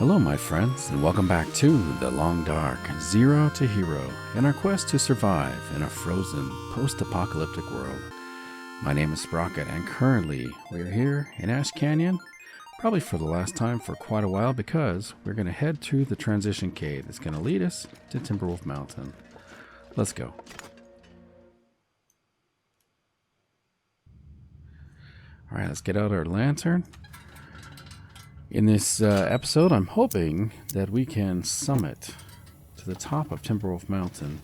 Hello my friends, and welcome back to The Long Dark, Zero to Hero, in our quest to survive in a frozen, post-apocalyptic world. My name is Sprocket, and currently we're here in Ash Canyon, probably for the last time for quite a while, because we're going to head to the transition cave that's going to lead us to Timberwolf Mountain. Let's go. Alright, let's get out our lantern. In this episode, I'm hoping that we can summit to the top of Timberwolf Mountain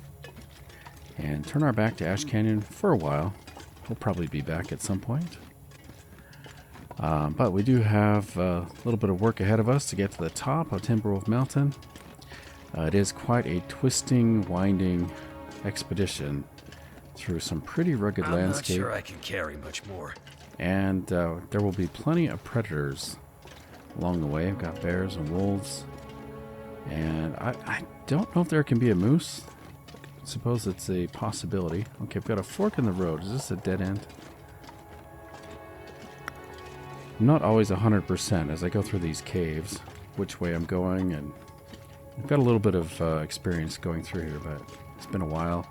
and turn our back to Ash Canyon for a while. We'll probably be back at some point. But we do have a little bit of work ahead of us to get to the top of Timberwolf Mountain. It is quite a twisting, winding expedition through some pretty rugged landscape. I'm not sure I can carry much more. And there will be plenty of predators along the way. I've got bears and wolves, and I don't know if there can be a moose. I suppose it's a possibility. Okay, I've got a fork in the road. Is this a dead end? I'm not always 100% as I go through these caves which way I'm going, and I've got a little bit of experience going through here, but it's been a while.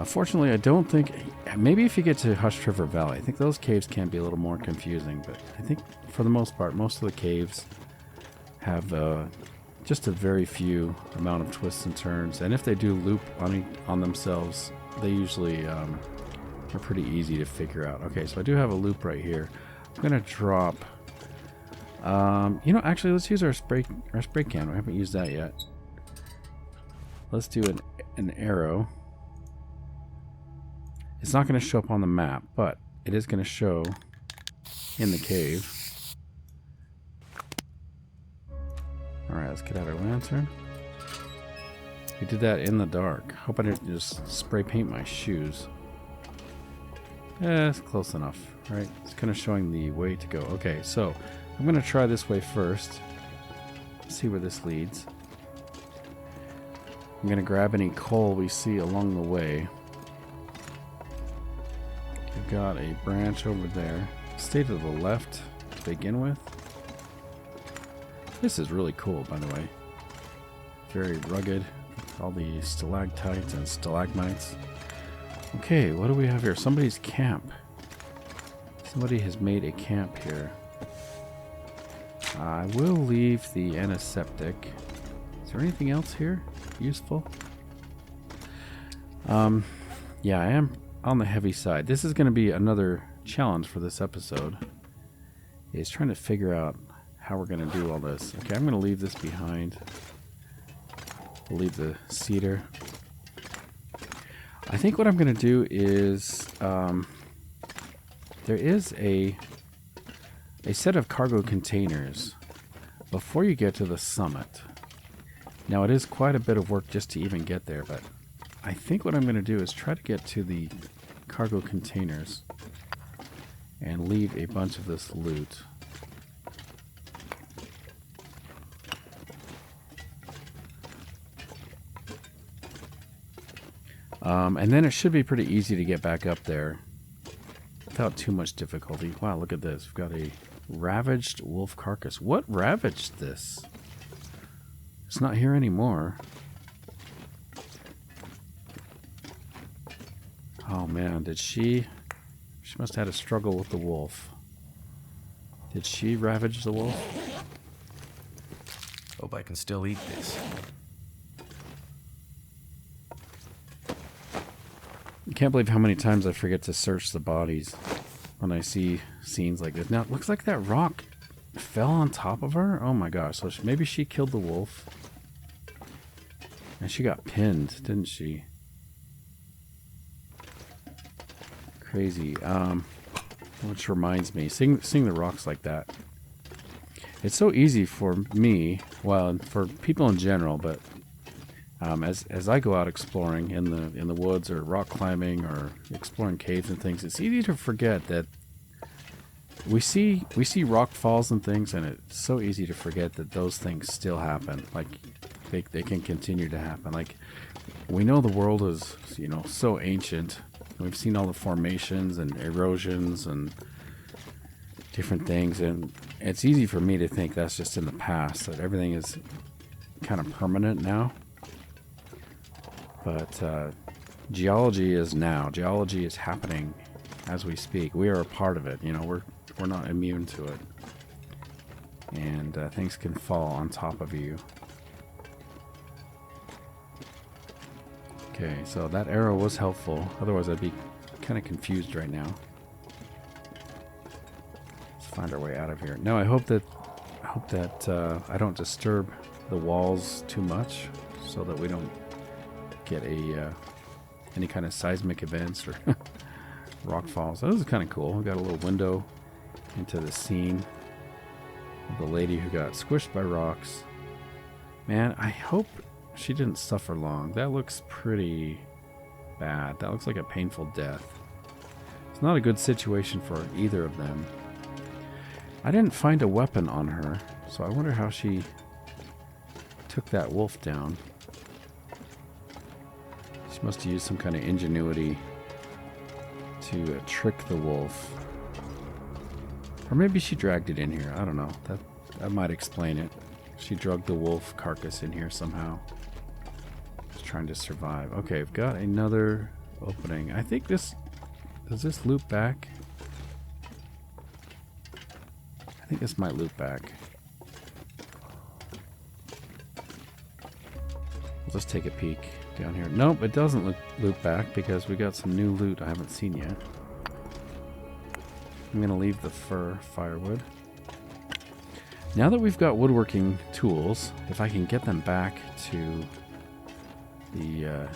Fortunately, I don't think... Maybe if you get to Hush River Valley, I think those caves can be a little more confusing, but I think for the most part, most of the caves have just a very few amount of twists and turns, and if they do loop on themselves, they usually are pretty easy to figure out. Okay, so I do have a loop right here. I'm going to drop... actually, let's use our spray can. I haven't used that yet. Let's do an arrow. It's not going to show up on the map, but it is going to show in the cave. Alright, let's get out our lantern. We did that in the dark. Hope I didn't just spray paint my shoes. Yeah, it's close enough. Right? It's kind of showing the way to go. Okay, so I'm going to try this way first. See where this leads. I'm going to grab any coal we see along the way. We've got a branch over there. Stay to the left to begin with. This is really cool, by the way. Very rugged. All the stalactites and stalagmites. Okay, what do we have here? Somebody's camp. Somebody has made a camp here. I will leave the antiseptic. Is there anything else here useful? Yeah, I am on the heavy side. This is going to be another challenge for this episode, is trying to figure out how we're going to do all this. Okay, I'm going to leave this behind. We'll leave the cedar. I think what I'm going to do is there is a set of cargo containers before you get to the summit. Now it is quite a bit of work just to even get there, but I think what I'm going to do is try to get to the cargo containers and leave a bunch of this loot. And then it should be pretty easy to get back up there without too much difficulty. Wow, look at this. We've got a ravaged wolf carcass. What ravaged this? It's not here anymore. Oh man, did she must have had a struggle with the wolf. Did she ravage the wolf? Hope I can still eat this. I can't believe how many times I forget to search the bodies when I see scenes like this. Now, it looks like that rock fell on top of her. Oh my gosh, so maybe she killed the wolf. And she got pinned, didn't she? Crazy. Which reminds me, seeing the rocks like that, it's so easy for me, well, for people in general, but as I go out exploring in the woods or rock climbing or exploring caves and things, it's easy to forget that we see rock falls and things, and it's so easy to forget that those things still happen. Like they can continue to happen. Like, we know the world is, so ancient. We've seen all the formations and erosions and different things, and it's easy for me to think that's just in the past, that everything is kind of permanent now. But geology is now. Geology is happening as we speak. We are a part of it. You know, we're not immune to it, and things can fall on top of you. Okay, so that arrow was helpful. Otherwise, I'd be kind of confused right now. Let's find our way out of here. No, I hope that I don't disturb the walls too much, so that we don't get any kind of seismic events or rock falls. So this is kind of cool. We got a little window into the scene of the lady who got squished by rocks. Man, I hope she didn't suffer long. That looks pretty bad. That looks like a painful death. It's not a good situation for either of them. I didn't find a weapon on her, so I wonder how she took that wolf down. She must have used some kind of ingenuity to trick the wolf. Or maybe she dragged it in here. I don't know. That might explain it. She dragged the wolf carcass in here somehow. Just trying to survive. Okay, I've got another opening. I think this... Does this loop back? I think this might loop back. Let's take a peek down here. Nope, it doesn't loop back because we got some new loot I haven't seen yet. I'm going to leave the fur firewood. Now that we've got woodworking tools, if I can get them back to the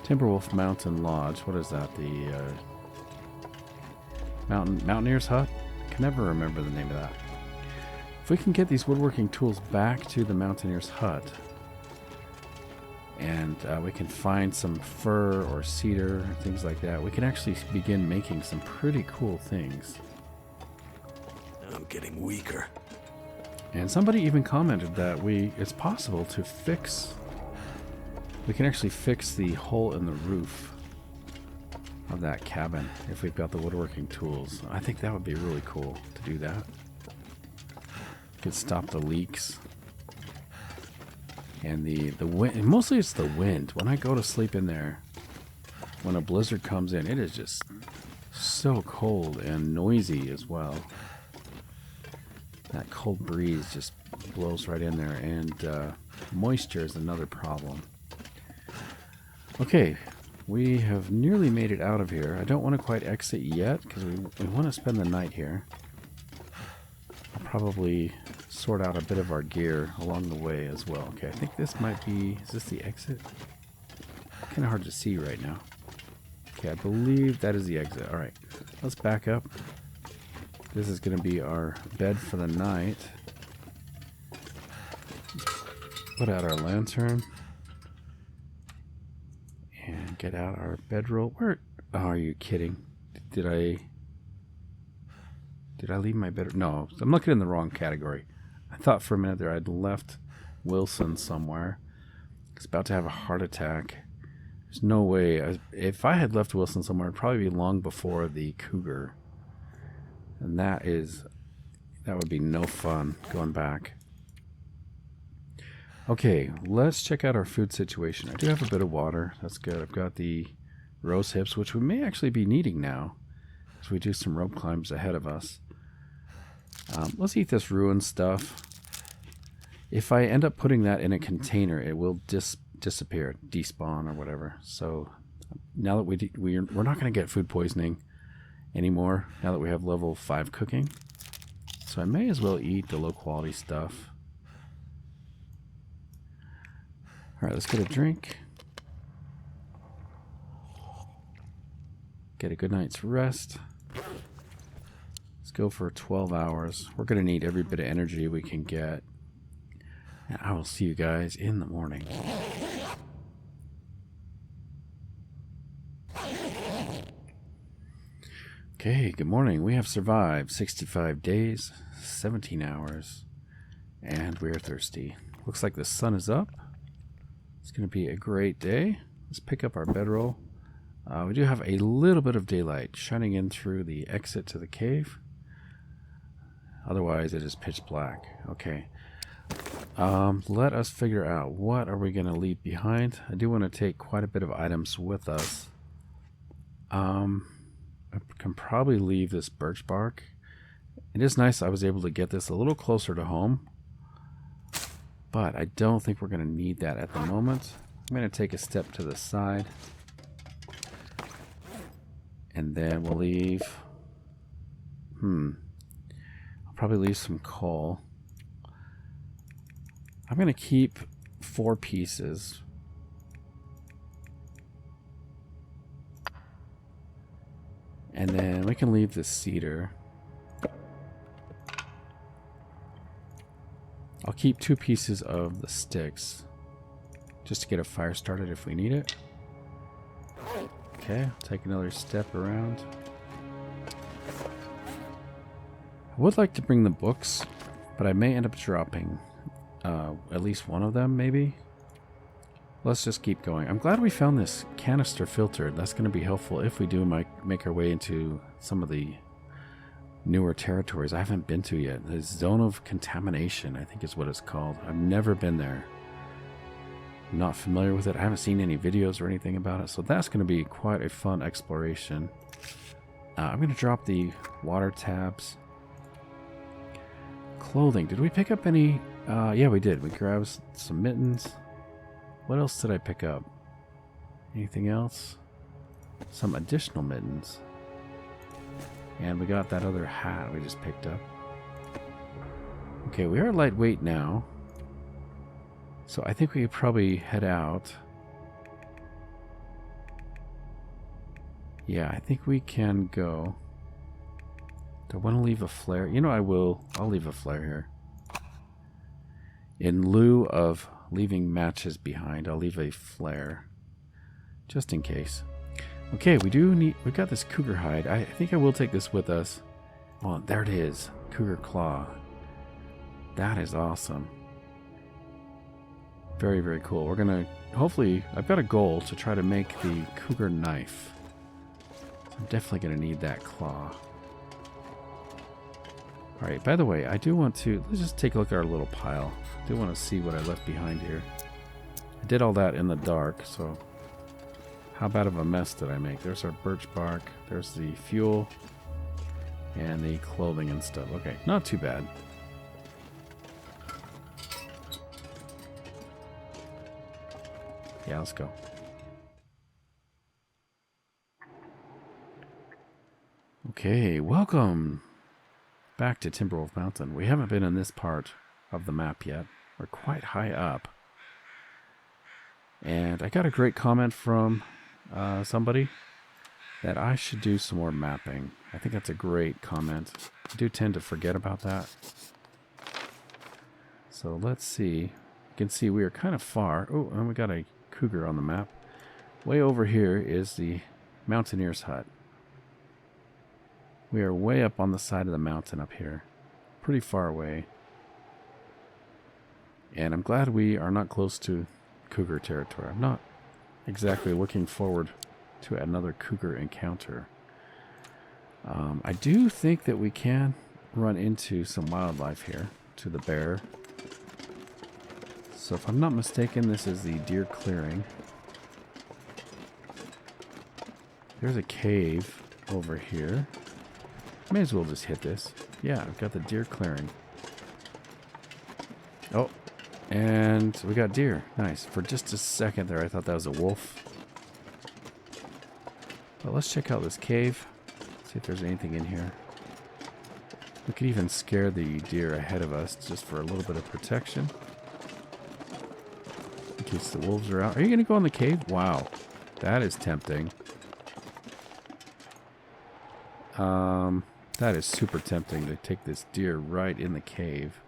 Timberwolf Mountain Lodge. What is that? The Mountaineer's Hut? I can never remember the name of that. If we can get these woodworking tools back to the Mountaineer's Hut, and we can find some fir or cedar, things like that, we can actually begin making some pretty cool things. I'm getting weaker. And somebody even commented that it's possible to fix... We can actually fix the hole in the roof of that cabin if we've got the woodworking tools. I think that would be really cool to do that. Could stop the leaks. And the wind, mostly it's the wind. When I go to sleep in there, when a blizzard comes in, it is just so cold and noisy as well. That cold breeze just blows right in there, and moisture is another problem. Okay, we have nearly made it out of here. I don't want to quite exit yet because we want to spend the night here. I'll probably sort out a bit of our gear along the way as well. Okay, I think this might be... Is this the exit? Kind of hard to see right now. Okay, I believe that is the exit. Alright, let's back up. This is going to be our bed for the night. Put out our lantern. And get out our bedroll. Where... Oh, are you kidding? Did I leave my bed? No, I'm looking in the wrong category. I thought for a minute there I'd left Wilson somewhere. He's about to have a heart attack. There's no way. If I had left Wilson somewhere, it'd probably be long before the cougar. And that would be no fun going back. Okay, let's check out our food situation. I do have a bit of water. That's good. I've got the rose hips, which we may actually be needing now as we do some rope climbs ahead of us. Let's eat this ruined stuff. If I end up putting that in a container, it will disappear, despawn or whatever. So now that we're not going to get food poisoning anymore, now that we have level 5 cooking. So I may as well eat the low quality stuff. Alright, let's get a drink. Get a good night's rest. Let's go for 12 hours. We're going to need every bit of energy we can get. And I will see you guys in the morning. Okay, good morning. We have survived 65 days, 17 hours, and we are thirsty. Looks like the sun is up. It's going to be a great day. Let's pick up our bedroll. We do have a little bit of daylight shining in through the exit to the cave. Otherwise, it is pitch black. Okay. Let us figure out what are we going to leave behind. I do want to take quite a bit of items with us. I can probably leave this birch bark. It is nice I was able to get this a little closer to home, but I don't think we're going to need that at the moment. I'm going to take a step to the side, and then we'll leave... I'll probably leave some coal. I'm going to keep 4 pieces. And then we can leave the cedar. I'll keep 2 pieces of the sticks just to get a fire started if we need it. Okay, I'll take another step around. I would like to bring the books, but I may end up dropping at least one of them, maybe. Let's just keep going. I'm glad we found this canister filter. That's going to be helpful if we do make our way into some of the newer territories I haven't been to yet. The zone of contamination, I think is what it's called. I've never been there. I'm not familiar with it. I haven't seen any videos or anything about it, so that's going to be quite a fun exploration. I'm going to drop the water tabs. Clothing. Did we pick up any? Yeah, we did. We grabbed some mittens. What else did I pick up? Anything else? Some additional mittens. And we got that other hat we just picked up. Okay, we are lightweight now. So I think we could probably head out. Yeah, I think we can go. Do I want to leave a flare? You know, I will. I'll leave a flare here. In lieu of leaving matches behind, I'll leave a flare. Just in case. Okay, we got this cougar hide. I think I will take this with us. Oh, there it is. Cougar claw. That is awesome. Very, very cool. We're going to, hopefully, I've got a goal to try to make the cougar knife. So I'm definitely going to need that claw. Alright, by the way, I do want to, let's just take a look at our little pile. I do want to see what I left behind here. I did all that in the dark, so how bad of a mess did I make? There's our birch bark, there's the fuel, and the clothing and stuff. Okay, not too bad. Yeah, let's go. Okay, welcome back to Timberwolf Mountain. We haven't been in this part of the map yet. We're quite high up. And I got a great comment from somebody that I should do some more mapping. I think that's a great comment. I do tend to forget about that. So let's see. You can see we are kind of far. Oh, and we got a cougar on the map. Way over here is the mountaineer's hut. We are way up on the side of the mountain up here. Pretty far away. And I'm glad we are not close to cougar territory. I'm not exactly looking forward to another cougar encounter. I do think that we can run into some wildlife here, to the bear. So if I'm not mistaken, this is the deer clearing. There's a cave over here. May as well just hit this. Yeah, I've got the deer clearing. Oh, and we got deer. Nice. For just a second there, I thought that was a wolf. But let's check out this cave. See if there's anything in here. We could even scare the deer ahead of us just for a little bit of protection. In case the wolves are out. Are you going to go in the cave? Wow. That is tempting. That is super tempting to take this deer right in the cave.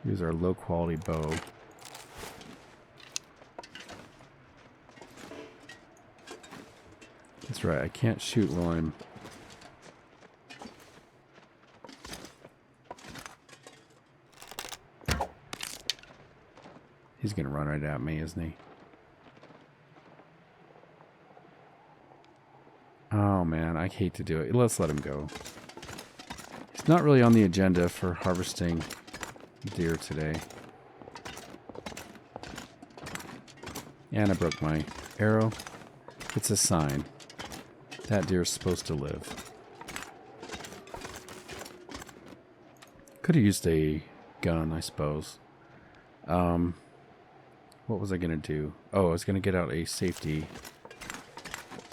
Use our low quality bow. That's right, I can't shoot while I'm... He's gonna run right at me, isn't he? Oh man, I hate to do it. Let's let him go. He's not really on the agenda for harvesting deer today. And I broke my arrow. It's a sign. That deer's supposed to live. Could have used a gun, I suppose. What was I going to do? Oh, I was going to get out a safety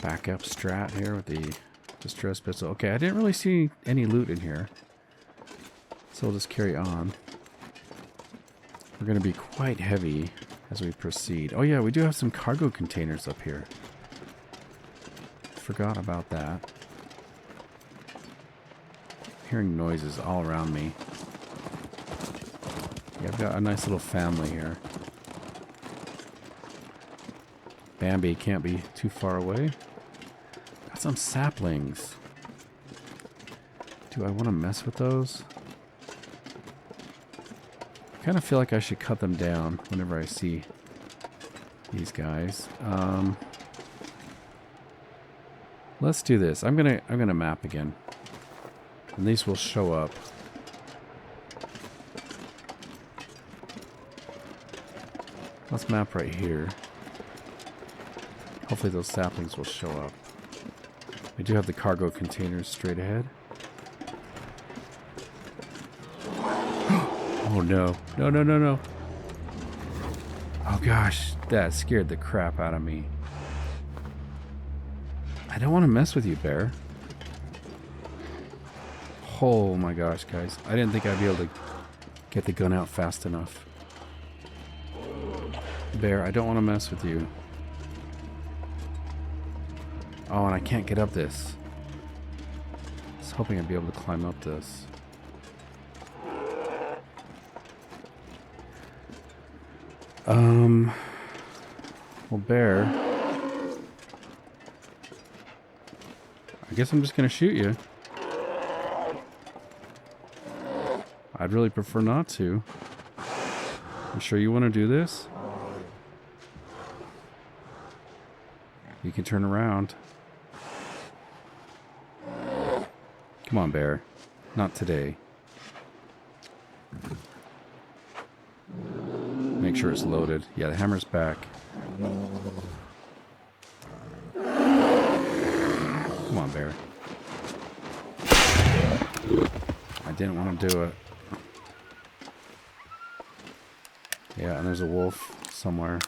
backup strat here with the distress pistol. Okay, I didn't really see any loot in here. So we'll just carry on. We're going to be quite heavy as we proceed. Oh yeah, we do have some cargo containers up here. Forgot about that. Hearing noises all around me. Yeah, I've got a nice little family here. Bambi can't be too far away. Got some saplings. Do I want to mess with those? I kind of feel like I should cut them down whenever I see these guys. Let's do this. I'm gonna map again, and these will show up. Let's map right here. Hopefully those saplings will show up. We do have the cargo containers straight ahead. Oh no. No, no, no, no. Oh gosh, that scared the crap out of me. I don't want to mess with you, bear. Oh my gosh, guys. I didn't think I'd be able to get the gun out fast enough. Bear, I don't want to mess with you. Oh, and I can't get up this. I was hoping I'd be able to climb up this. Well, bear. I guess I'm just gonna shoot you. I'd really prefer not to. You sure you want to do this? You can turn around. Come on, bear. Not today. Make sure it's loaded. Yeah, the hammer's back. Come on, bear. I didn't want to do it. Yeah, and there's a wolf somewhere.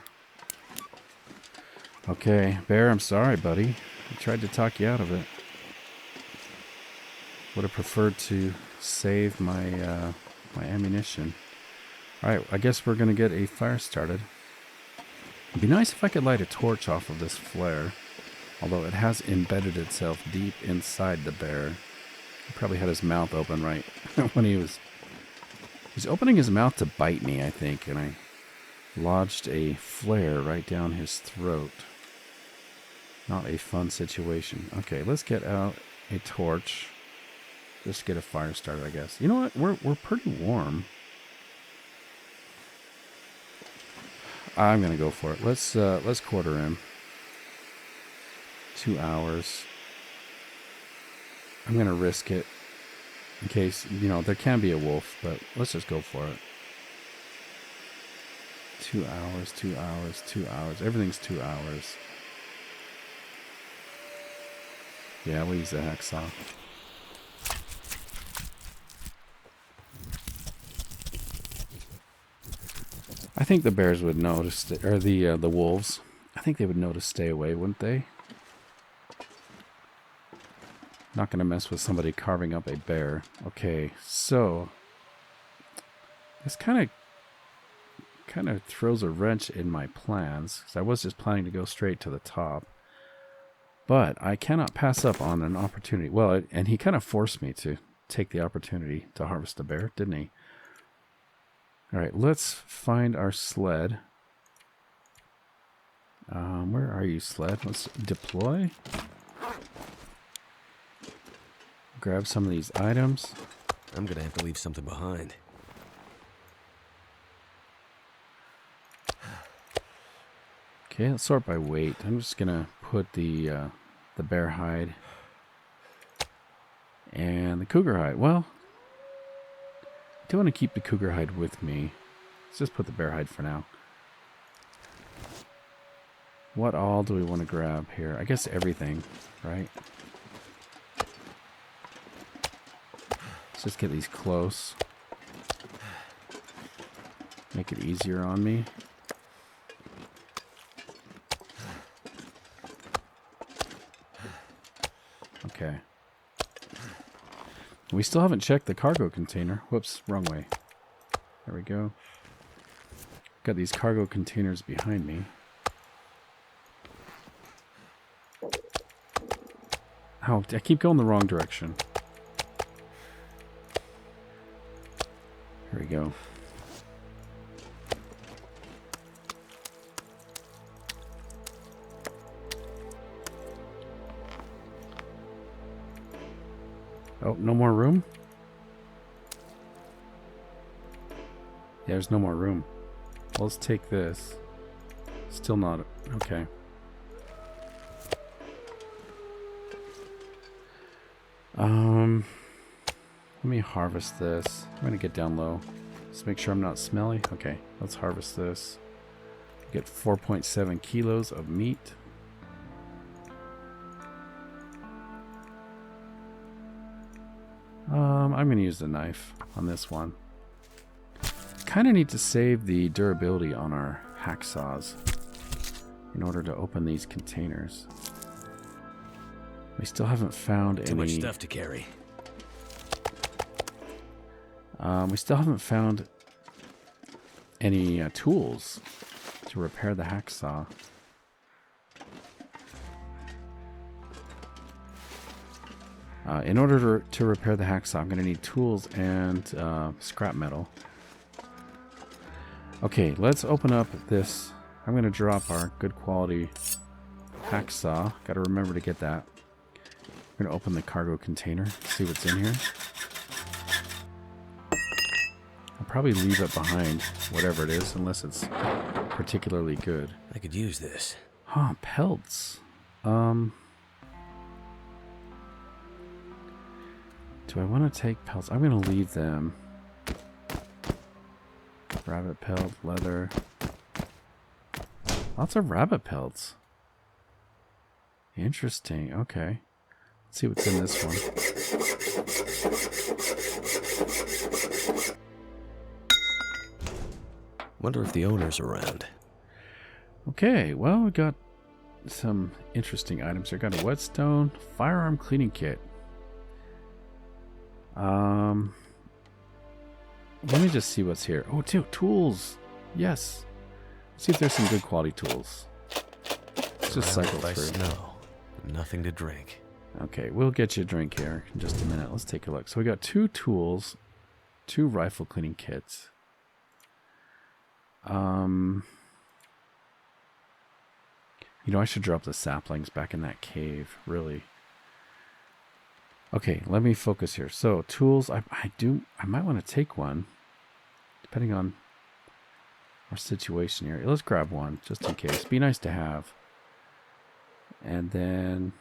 Okay, bear, I'm sorry, buddy. I tried to talk you out of it. Would have preferred to save my my ammunition. Alright, I guess we're going to get a fire started. It'd be nice if I could light a torch off of this flare. Although it has embedded itself deep inside the bear. He probably had his mouth open right when he was... He's opening his mouth to bite me, I think. And I lodged a flare right down his throat. Not a fun situation. Okay, let's get out a torch. Just get a fire started, I guess. You know what? We're pretty warm. I'm gonna go for it. Let's quarter in. 2 hours. I'm gonna risk it in case, you know, there can be a wolf, but let's just go for it. 2 hours, 2 hours, 2 hours. Everything's 2 hours. Yeah, we'll use the hacksaw. I think the bears would know to or the wolves. I think they would know to stay away, wouldn't they? Not gonna mess with somebody carving up a bear. Okay, so this kind of throws a wrench in my plans, because I was just planning to go straight to the top. But I cannot pass up on an opportunity. Well, and he kind of forced me to take the opportunity to harvest a bear, didn't he? All right, let's find our sled. Where are you, sled? Let's deploy. Grab some of these items. I'm gonna have to leave something behind. Okay, let's sort by weight. I'm just gonna put the bear hide and the cougar hide. Well, do want to keep the cougar hide with me. Let's just put the bear hide for now. What all do we want to grab here? I guess everything, right? Let's just get these close. Make it easier on me. Okay. We still haven't checked the cargo container. Whoops, wrong way. There we go. Got these cargo containers behind me. Oh, I keep going the wrong direction. Here we go. Oh, no more room? Yeah, there's no more room. Well, let's take this. Still not... Okay. Let me harvest this. I'm going to get down low. Just make sure I'm not smelly. Okay, let's harvest this. Get 4.7 kilos of meat. I'm going to use the knife on this one. Kind of need to save the durability on our hacksaws in order to open these containers. We still haven't found any... Too much stuff to carry. We still haven't found any tools to repair the hacksaw. In order to repair the hacksaw, I'm going to need tools and scrap metal. Okay, let's open up this. I'm going to drop our good quality hacksaw. Got to remember to get that. I'm going to open the cargo container, see what's in here. I'll probably leave it behind, whatever it is, unless it's particularly good. I could use this. Huh, pelts. Do I want to take pelts? I'm going to leave them. Rabbit pelt, leather. Lots of rabbit pelts. Interesting. Okay. Let's see what's in this one. Wonder if the owner's around. Okay, well, we got some interesting items here. Got a whetstone, firearm cleaning kit. Let me just see what's here. Oh, tools. Yes. Let's see if there's some good quality tools. Let's just cycle through. No, nothing to drink. Okay, we'll get you a drink here in just a minute. Let's take a look. So we got 2 tools, 2 rifle cleaning kits. You know, I should drop the saplings back in that cave, really. Okay, let me focus here. So, tools, I might want to take one, depending on our situation here. Let's grab one, just in case. Be nice to have. And then,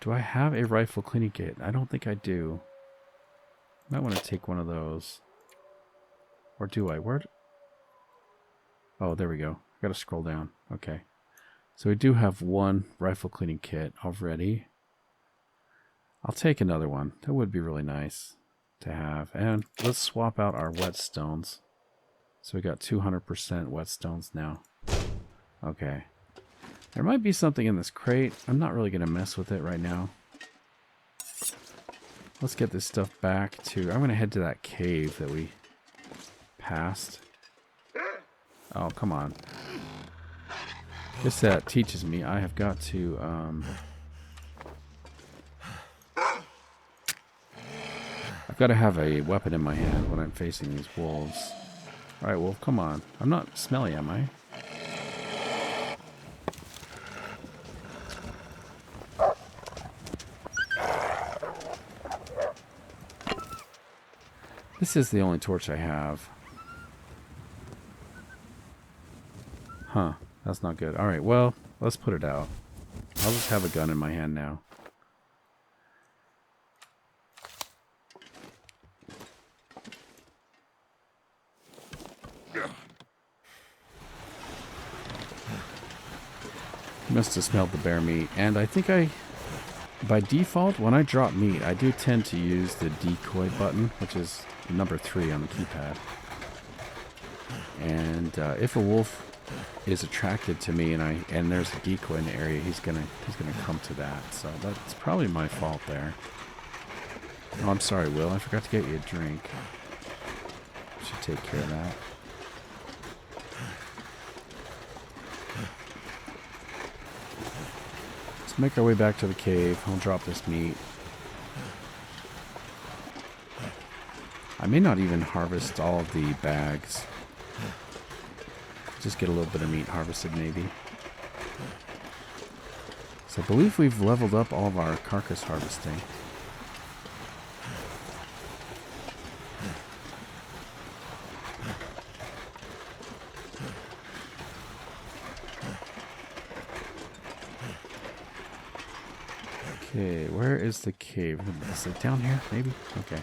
do I have a rifle cleaning kit? I don't think I do. Might want to take one of those. Or do I? Oh, there we go. Got to scroll down. Okay. So we do have one rifle cleaning kit already. I'll take another one. That would be really nice to have. And let's swap out our whetstones. So we got 200% whetstones now. Okay. There might be something in this crate. I'm not really going to mess with it right now. Let's get this stuff back to... I'm going to head to that cave that we passed. Oh, come on. Guess that teaches me I have got to... I've got to have a weapon in my hand when I'm facing these wolves. Alright, wolf, come on. I'm not smelly, am I? This is the only torch I have. Huh, that's not good. Alright, well, let's put it out. I'll just have a gun in my hand now. He must have smelled the bear meat. And I think by default, when I drop meat, I do tend to use the decoy button, which is number 3 on the keypad. And if a wolf is attracted to me and there's a decoy in the area, he's gonna come to that. So that's probably my fault there. Oh, I'm sorry, Will. I forgot to get you a drink. Should take care of that. Let's make our way back to the cave. I'll drop this meat. I may not even harvest all of the bags. Just get a little bit of meat harvested, maybe. So I believe we've leveled up all of our carcass harvesting. Okay, where is the cave? Is it down here, maybe? Okay.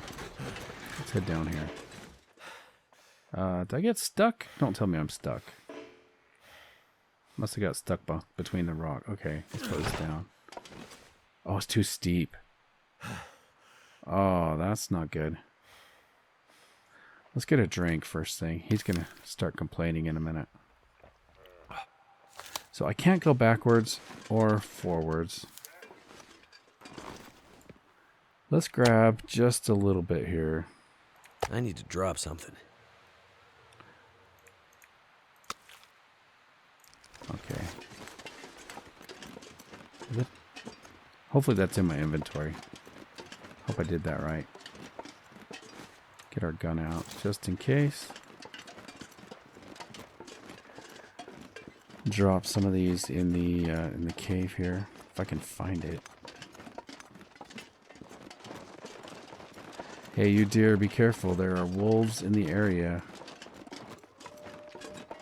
Let's head down here. Did I get stuck? Don't tell me I'm stuck. Must have got stuck between the rock. Okay, let's put this down. Oh, it's too steep. Oh, that's not good. Let's get a drink first thing. He's going to start complaining in a minute. So I can't go backwards or forwards. Let's grab just a little bit here. I need to drop something. Okay. Hopefully that's in my inventory. Hope I did that right. Get our gun out just in case. Drop some of these in the cave here if I can find it. Hey, you deer, be careful. There are wolves in the area.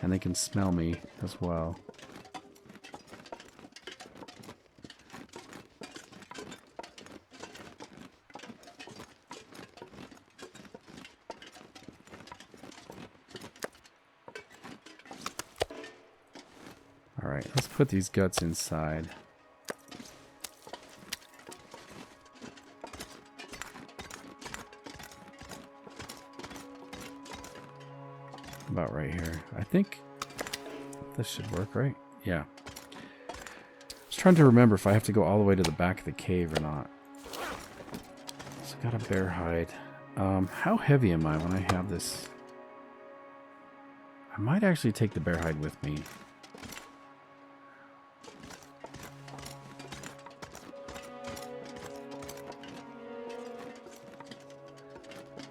And they can smell me as well. Alright, let's put these guts inside. About right here. I think this should work, right? Yeah. I was trying to remember if I have to go all the way to the back of the cave or not. So I got a bear hide. How heavy am I when I have this? I might actually take the bear hide with me.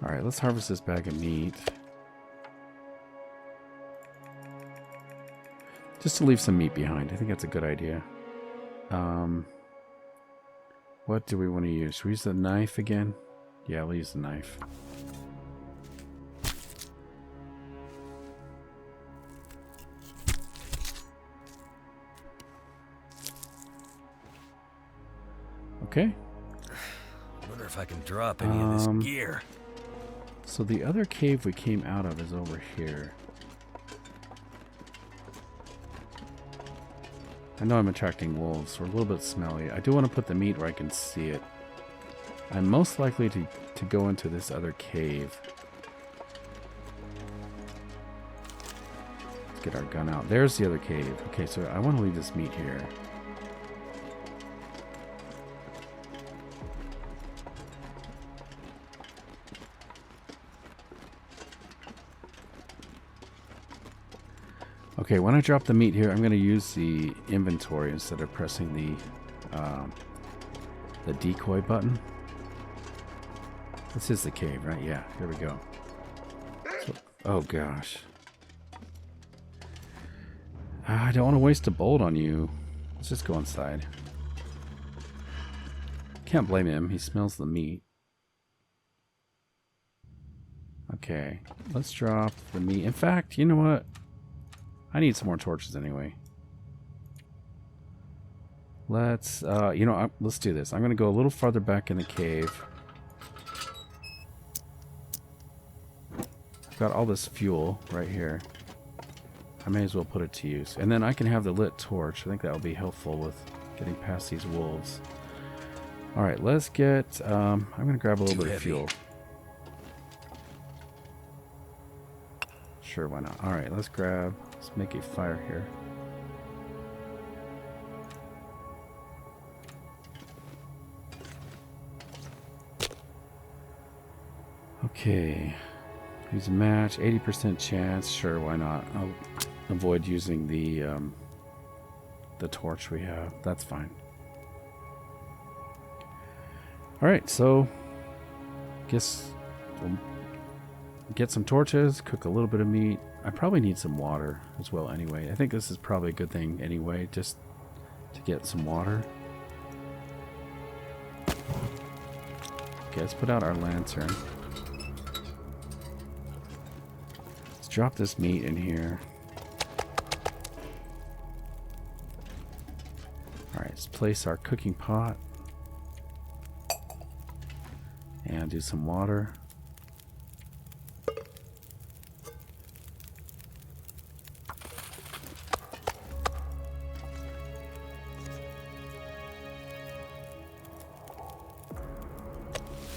Alright, let's harvest this bag of meat. Just to leave some meat behind. I think that's a good idea. What do we want to use? Should we use the knife again? Yeah, we'll use the knife. Okay. I wonder if I can drop any of this gear. So the other cave we came out of is over here. I know I'm attracting wolves. We're a little bit smelly. I do want to put the meat where I can see it. I'm most likely to go into this other cave. Let's get our gun out. There's the other cave. Okay, so I want to leave this meat here. Okay, when I drop the meat here, I'm going to use the inventory instead of pressing the decoy button. This is the cave, right? Yeah, here we go. So, oh, gosh. I don't want to waste a bolt on you. Let's just go inside. Can't blame him. He smells the meat. Okay, let's drop the meat. In fact, you know what? I need some more torches anyway. Let's, let's do this. I'm going to go a little farther back in the cave. I've got all this fuel right here. I may as well put it to use. And then I can have the lit torch. I think that will be helpful with getting past these wolves. Alright, let's get... I'm going to grab a little bit of fuel. Sure, why not? Alright, let's make a fire here. Okay. Use a match, 80% chance. Sure, why not? I'll avoid using the torch we have. That's fine. Alright, so guess we'll get some torches, cook a little bit of meat. I probably need some water as well anyway. I think this is probably a good thing anyway, just to get some water. Okay, let's put out our lantern. Let's drop this meat in here. Alright, let's place our cooking pot. And do some water. There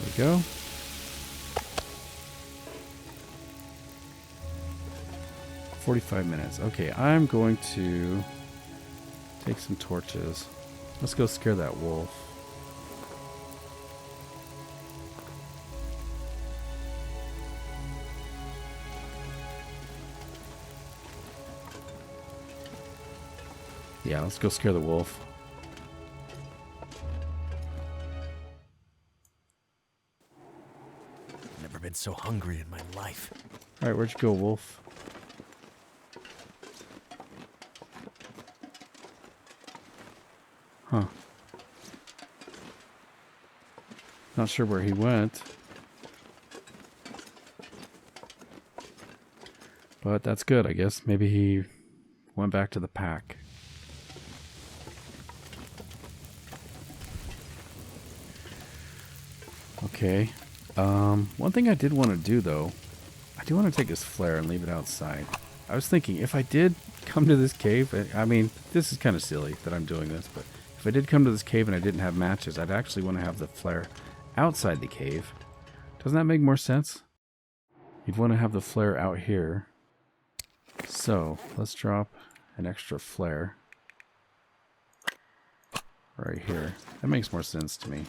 we go. $45. Okay, I'm going to take some torches. Let's go scare that wolf. Yeah, let's go scare the wolf. Never been so hungry in my life. Alright, where'd you go, wolf? Huh. Not sure where he went. But that's good, I guess. Maybe he went back to the pack. Okay. One thing I did want to do, though, I do want to take this flare and leave it outside. I was thinking, if I did come to this cave, I mean, this is kind of silly that I'm doing this, but if I did come to this cave and I didn't have matches, I'd actually want to have the flare outside the cave. Doesn't that make more sense? You'd want to have the flare out here. So, let's drop an extra flare right here. That makes more sense to me.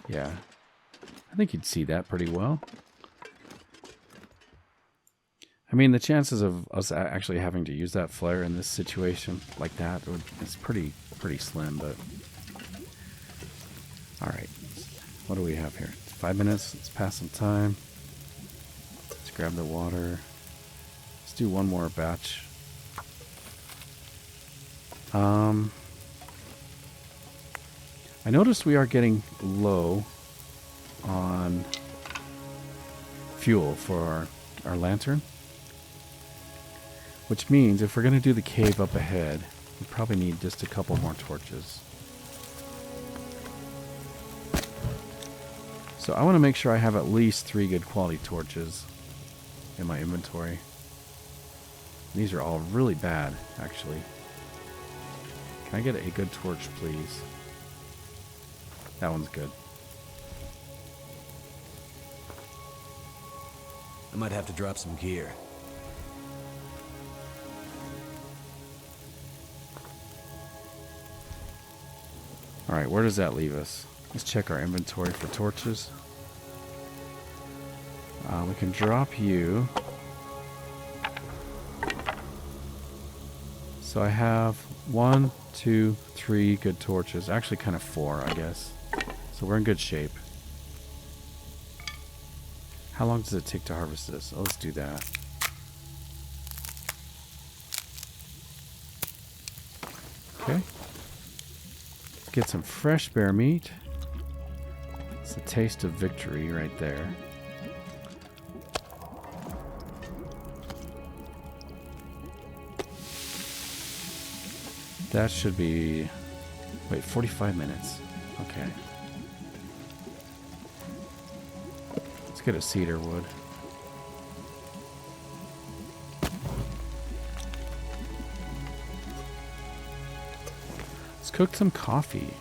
Yeah, I think you'd see that pretty well. I mean, the chances of us actually having to use that flare in this situation like that, it's pretty slim, but... Alright, what do we have here? 5 minutes, let's pass some time. Let's grab the water. Let's do one more batch. I noticed we are getting low on fuel for our lantern. Which means if we're going to do the cave up ahead, we probably need just a couple more torches. So I want to make sure I have at least 3 good quality torches in my inventory. These are all really bad, actually. Can I get a good torch, please? That one's good. I might have to drop some gear. Alright, where does that leave us? Let's check our inventory for torches. We can drop you. So I have 1, 2, 3 good torches. Actually, kind of 4, I guess. So we're in good shape. How long does it take to harvest this? Oh, let's do that. Okay. Let's get some fresh bear meat. It's the taste of victory right there. That should be... Wait, 45 minutes. Okay. Let's get a cedar wood. Let's cook some coffee.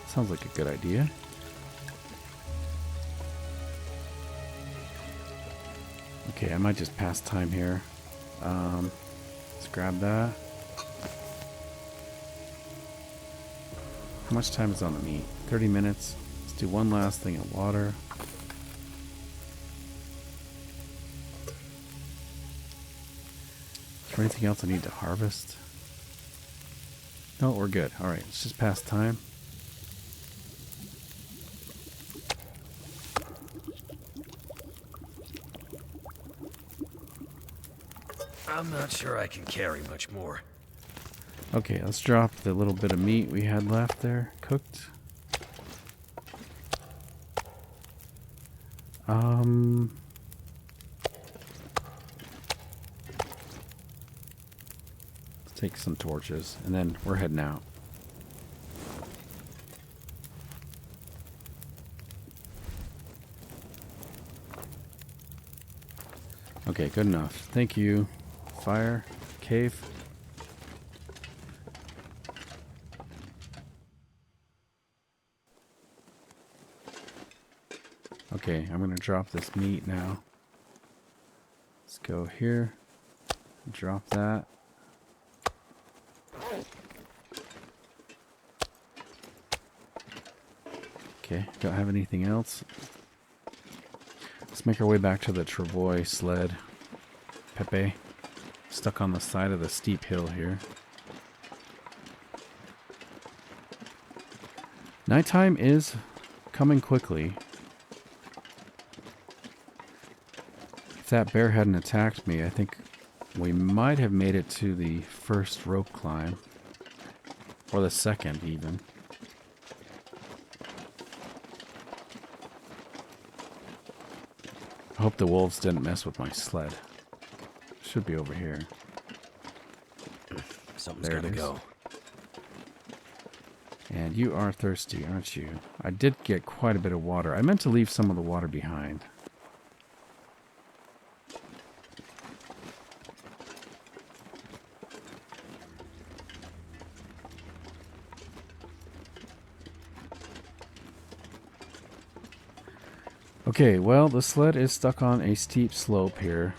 Sounds like a good idea. Okay, I might just pass time here. Let's grab that. How much time is on the meat? 30 minutes. Let's do one last thing of water. Is there anything else I need to harvest? No, we're good. Alright, let's just pass time. I'm not sure I can carry much more. Okay, let's drop the little bit of meat we had left there, cooked. Let's take some torches, and then we're heading out. Okay, good enough. Thank you. Fire, cave. Okay, I'm gonna drop this meat now. Let's go here. Drop that. Okay, don't have anything else. Let's make our way back to the travois sled. Pepe. Stuck on the side of the steep hill here. Nighttime is coming quickly. If that bear hadn't attacked me, I think we might have made it to the first rope climb. Or the second, even. I hope the wolves didn't mess with my sled. Should be over here. Something's gotta go. And you are thirsty, aren't you? I did get quite a bit of water. I meant to leave some of the water behind. Okay, well, the sled is stuck on a steep slope here.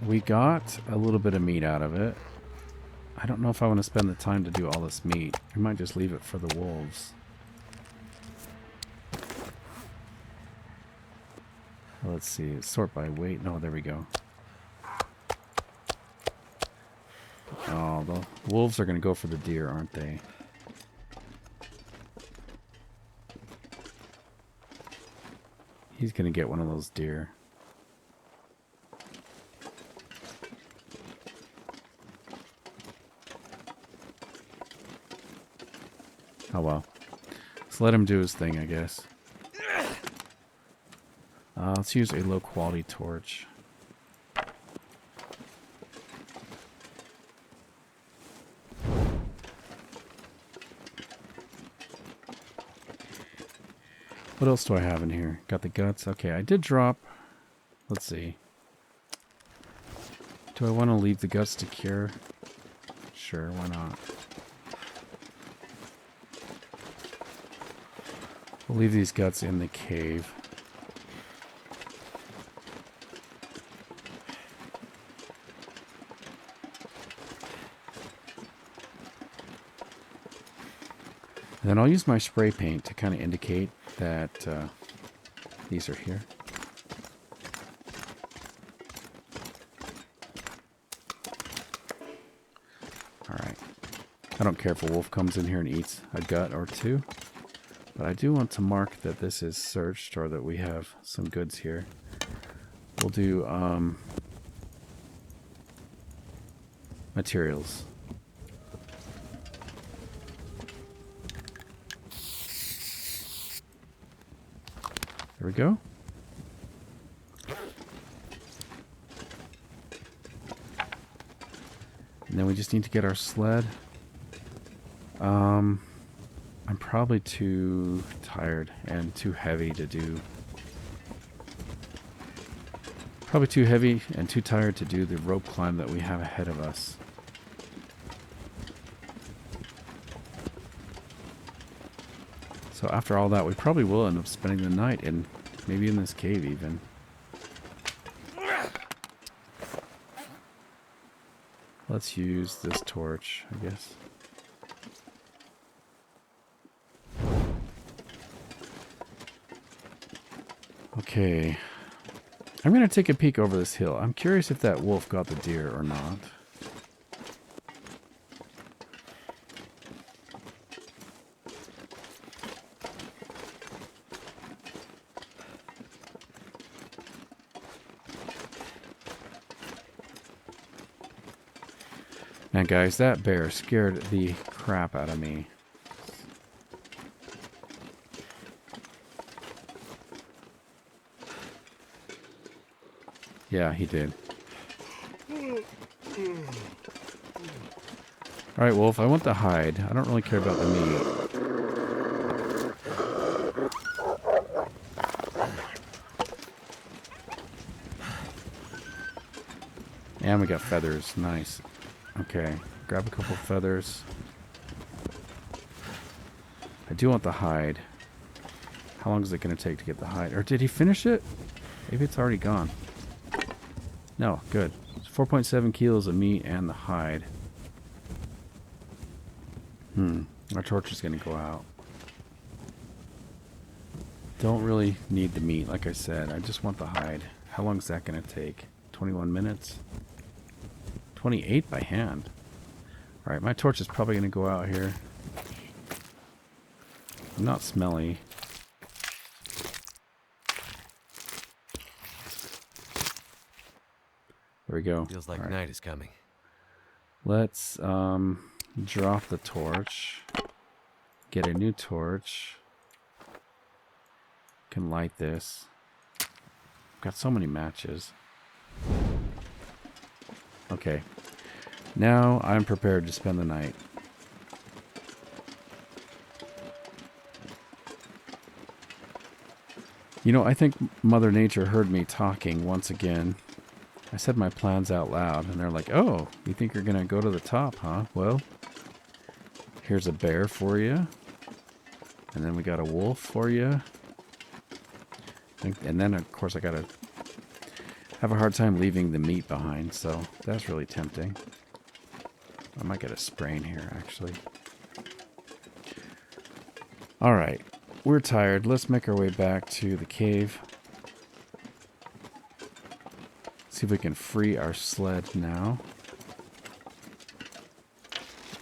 We got a little bit of meat out of it. I don't know if I want to spend the time to do all this meat. I might just leave it for the wolves. Let's see, sort by weight. No, there we go. Oh, the wolves are going to go for the deer, aren't they? He's going to get one of those deer. Oh well. Let's let him do his thing, I guess. Let's use a low quality torch. What else do I have in here? Got the guts. Okay, I did drop... Let's see. Do I want to leave the guts to cure? Sure, why not? We'll leave these guts in the cave. And then I'll use my spray paint to kind of indicate that these are here. Alright. I don't care if a wolf comes in here and eats a gut or two. But I do want to mark that this is searched or that we have some goods here. We'll do materials. There we go. And then we just need to get our sled. I'm probably too tired and too heavy to do. Probably too heavy and too tired to do the rope climb that we have ahead of us. So after all that, we probably will end up spending the night in, maybe in this cave even. Let's use this torch, I guess. Okay. I'm going to take a peek over this hill. I'm curious if that wolf got the deer or not. Man, guys, that bear scared the crap out of me. Yeah, he did. Alright, Wolf, I want the hide. I don't really care about the meat. And we got feathers. Nice. Okay, grab a couple feathers. I do want the hide. How long is it going to take to get the hide? Or did he finish it? Maybe it's already gone. No, good. It's 4.7 kilos of meat and the hide. Our torch is going to go out. Don't really need the meat, like I said. I just want the hide. How long is that going to take? 21 minutes? 28 by hand. Alright, my torch is probably going to go out here. I'm not smelly. There we go. Feels like night is coming. Let's drop the torch. Get a new torch. Can light this. Got so many matches. Okay. Now I'm prepared to spend the night. You know, I think Mother Nature heard me talking once again. I said my plans out loud, and they're like, oh, you think you're going to go to the top, huh? Well, here's a bear for you. And then we got a wolf for you. And then, of course, I got to have a hard time leaving the meat behind, so that's really tempting. I might get a sprain here, actually. All right, we're tired. Let's make our way back to the cave. See if we can free our sled now.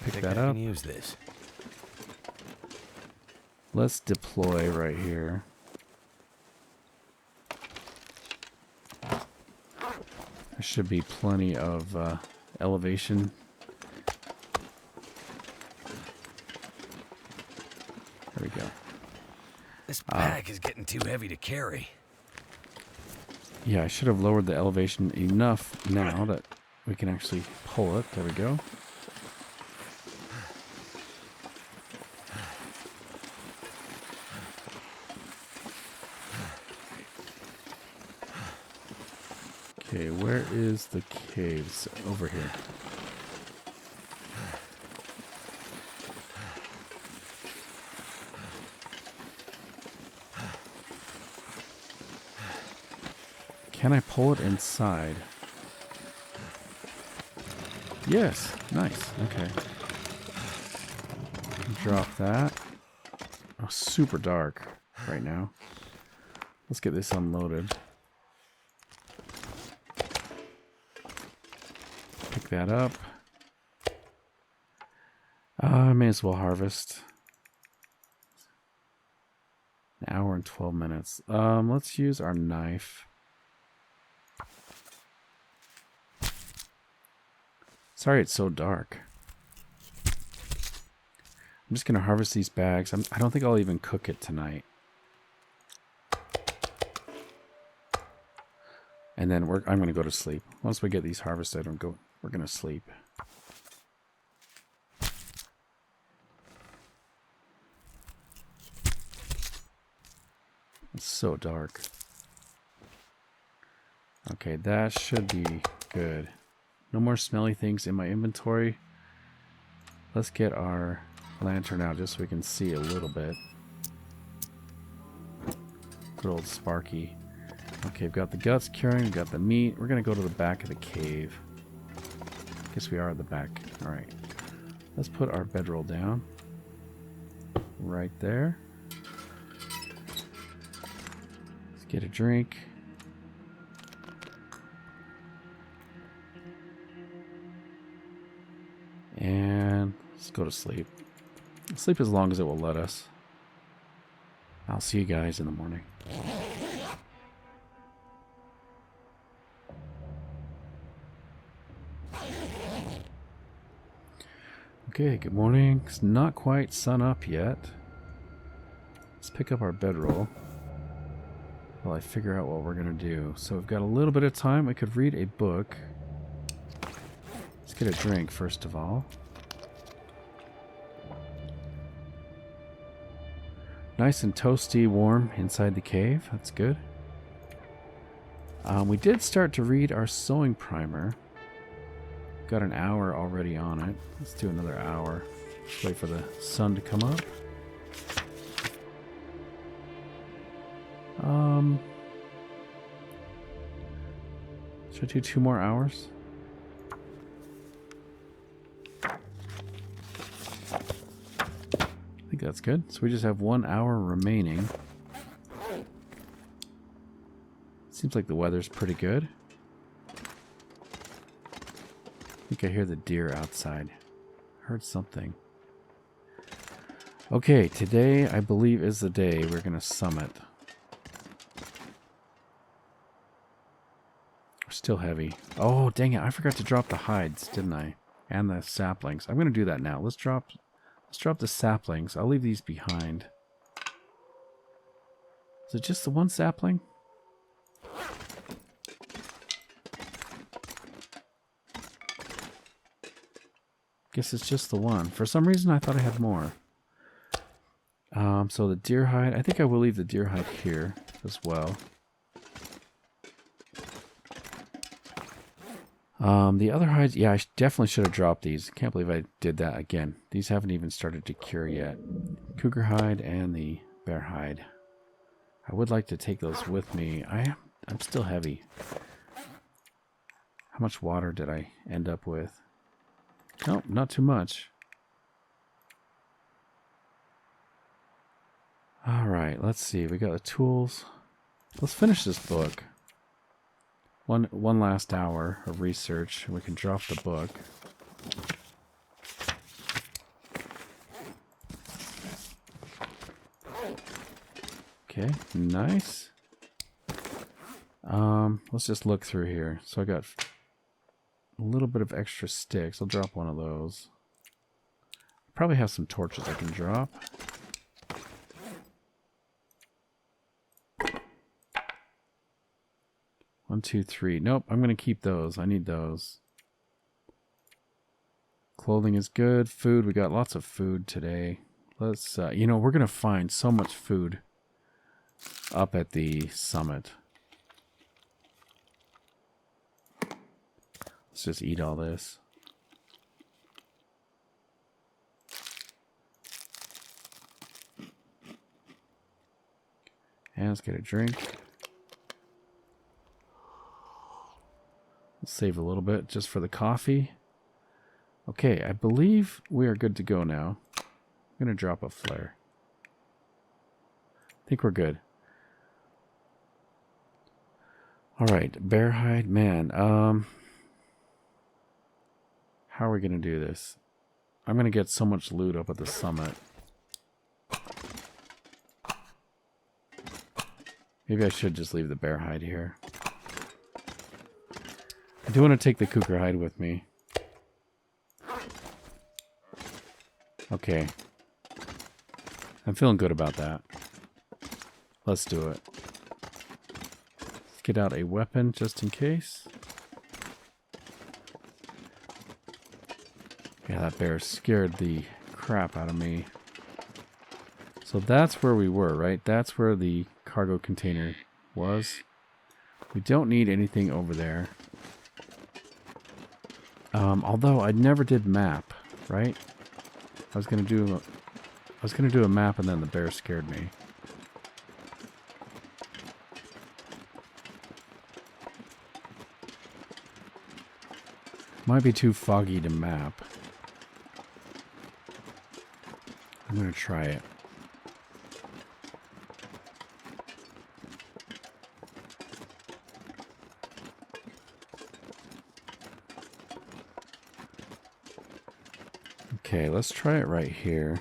Pick that up. I can use this. Let's deploy right here. There should be plenty of elevation. There we go. This bag is getting too heavy to carry. Yeah, I should have lowered the elevation enough now that we can actually pull it. There we go. Okay, where is the caves? Over here. Can I pull it inside? Yes. Nice. Okay. Drop that. Oh, super dark right now. Let's get this unloaded. Pick that up. I may as well harvest. An hour and 12 minutes. Let's use our knife. Sorry it's so dark. I'm just going to harvest these bags. I don't think I'll even cook it tonight. And then I'm going to go to sleep. Once we get these harvested, we're going to sleep. It's so dark. Okay, that should be good. No more smelly things in my inventory. Let's get our lantern out just so we can see a little bit. Good old Sparky. Okay, we've got the guts curing, we've got the meat. We're going to go to the back of the cave. Guess we are at the back. Alright. Let's put our bedroll down. Right there. Let's get a drink. And let's go to sleep. Sleep as long as it will let us. I'll see you guys in the morning. Okay, good morning. It's not quite sun up yet. Let's pick up our bedroll while I figure out what we're going to do. So we've got a little bit of time. We could read a book. Let's get a drink first of all. Nice and toasty, warm inside the cave. That's good. We did start to read our sewing primer. Got an hour already on it. Let's do another hour. Wait for the sun to come up. Should I do 2 more hours? I think that's good. So we just have 1 hour remaining. Seems like the weather's pretty good. I think I hear the deer outside. Heard something. Okay, today I believe is the day we're going to summit. We're still heavy. Oh, dang it. I forgot to drop the hides, didn't I? And the saplings. I'm going to do that now. Let's drop the saplings. I'll leave these behind. Is it just the one sapling? Guess it's just the one. For some reason, I thought I had more. So the deer hide. I think I will leave the deer hide here as well. The other hides, yeah, I definitely should have dropped these. Can't believe I did that again. These haven't even started to cure yet. Cougar hide and the bear hide. I would like to take those with me. I'm still heavy. How much water did I end up with? Nope, not too much. Alright, let's see. We got the tools. Let's finish this book. One last hour of research. We can drop the book. Okay, nice. Let's just look through here. So I got a little bit of extra sticks. I'll drop one of those. Probably have some torches I can drop. One, two, three. Nope, I'm going to keep those. I need those. Clothing is good. Food, we got lots of food today. Let's, you know, we're going to find so much food up at the summit. Let's just eat all this. And let's get a drink. Let's save a little bit just for the coffee. Okay, I believe we are good to go now. I'm going to drop a flare. I think we're good. Alright, bear hide. Man, how are we going to do this? I'm going to get so much loot up at the summit. Maybe I should just leave the bear hide here. I do want to take the cougar hide with me. Okay. I'm feeling good about that. Let's do it. Let's get out a weapon just in case. Yeah, that bear scared the crap out of me. So that's where we were, right? That's where the cargo container was. We don't need anything over there. Although I never did map, right? I was gonna do a map and then the bear scared me. Might be too foggy to map. I'm going to try it. Okay, let's try it right here.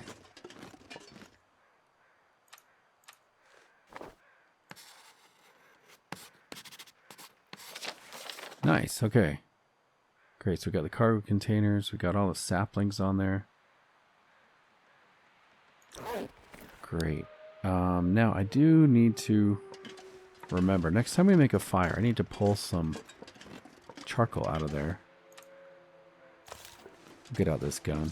Nice, okay. Great, so we got the cargo containers, we got all the saplings on there. Great. Now I do need to remember, next time we make a fire, I need to pull some charcoal out of there. Get out this gun.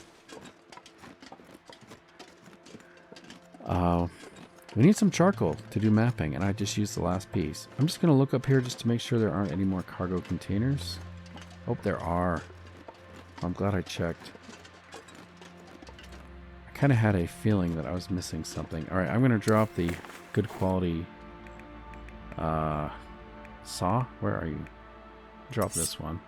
We need some charcoal to do mapping, and I just used the last piece. I'm just going to look up here just to make sure there aren't any more cargo containers. Oh, there are. I'm glad I checked. I kind of had a feeling that I was missing something. Alright, I'm going to drop the good quality saw. Where are you? Drop this one.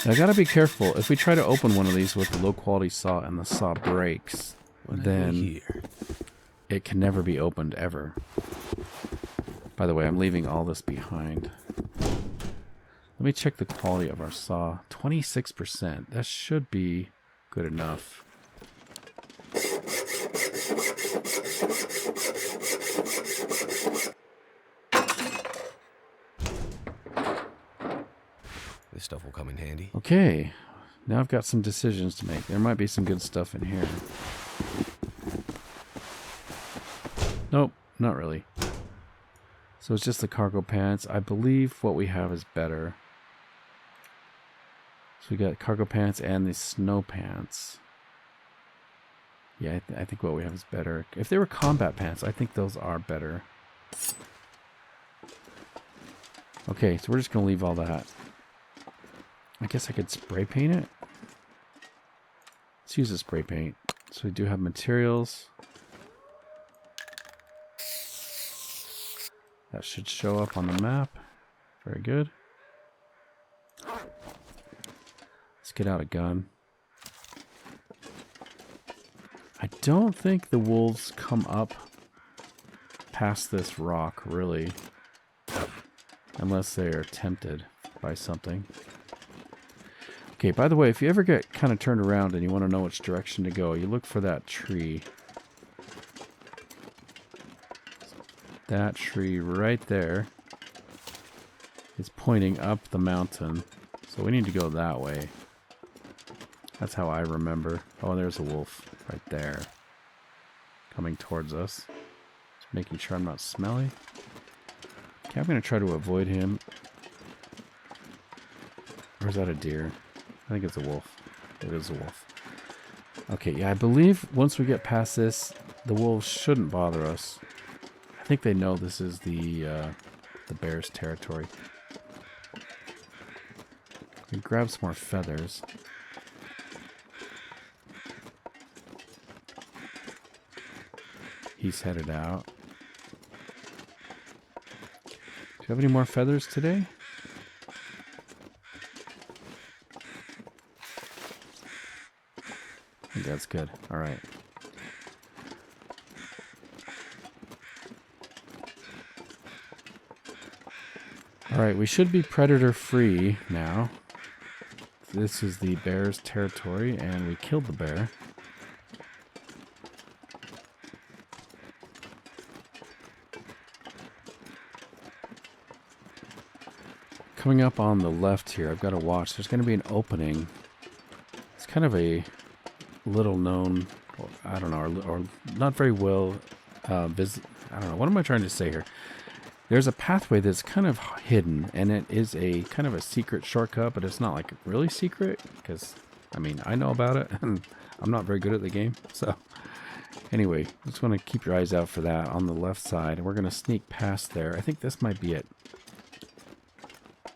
Now, I gotta be careful. If we try to open one of these with a low quality saw and the saw breaks, then it can never be opened ever. By the way, I'm leaving all this behind. Let me check the quality of our saw. 26%. That should be good enough. This stuff will come in handy. Okay, now I've got some decisions to make. There might be some good stuff in here. Nope, not really. So it's just the cargo pants. I believe what we have is better. So we got cargo pants and the snow pants. Yeah, I think what we have is better. If they were combat pants, I think those are better. Okay, so we're just going to leave all that. I guess I could spray paint it. Let's use the spray paint. So we do have materials. That should show up on the map. Very good. Let's get out a gun. I don't think the wolves come up past this rock, really. Unless they are tempted by something. Okay, by the way, if you ever get kind of turned around and you want to know which direction to go, you look for that tree. That tree right there is pointing up the mountain. So we need to go that way. That's how I remember. Oh, there's a wolf right there. Coming towards us. Just making sure I'm not smelly. Okay, I'm going to try to avoid him. Or is that a deer? I think it's a wolf. It is a wolf. Okay, yeah, I believe once we get past this, the wolves shouldn't bother us. I think they know this is the bear's territory. We grab some more feathers. He's headed out. Do you have any more feathers today? I think that's good. All right. All right, we should be predator free now. This is the bear's territory, and we killed the bear. Coming up on the left here, I've got to watch. There's going to be an opening. It's kind of a little known, I don't know, or not very well I don't know, what am I trying to say here? There's a pathway that's kind of hidden, and it is a kind of a secret shortcut, but it's not like really secret, because, I mean, I know about it, and I'm not very good at the game, so anyway, just want to keep your eyes out for that on the left side. We're going to sneak past there. I think this might be it.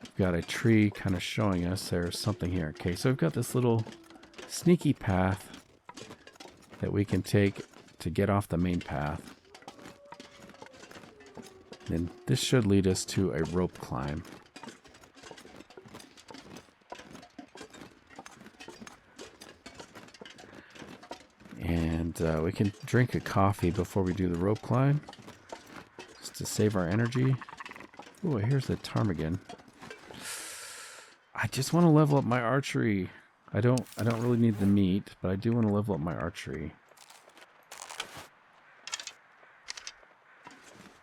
We've got a tree kind of showing us there's something here. Okay, so we've got this little sneaky path that we can take to get off the main path. And this should lead us to a rope climb. And we can drink a coffee before we do the rope climb, just to save our energy. Ooh, here's the ptarmigan. I just want to level up my archery. I don't really need the meat, but I do want to level up my archery.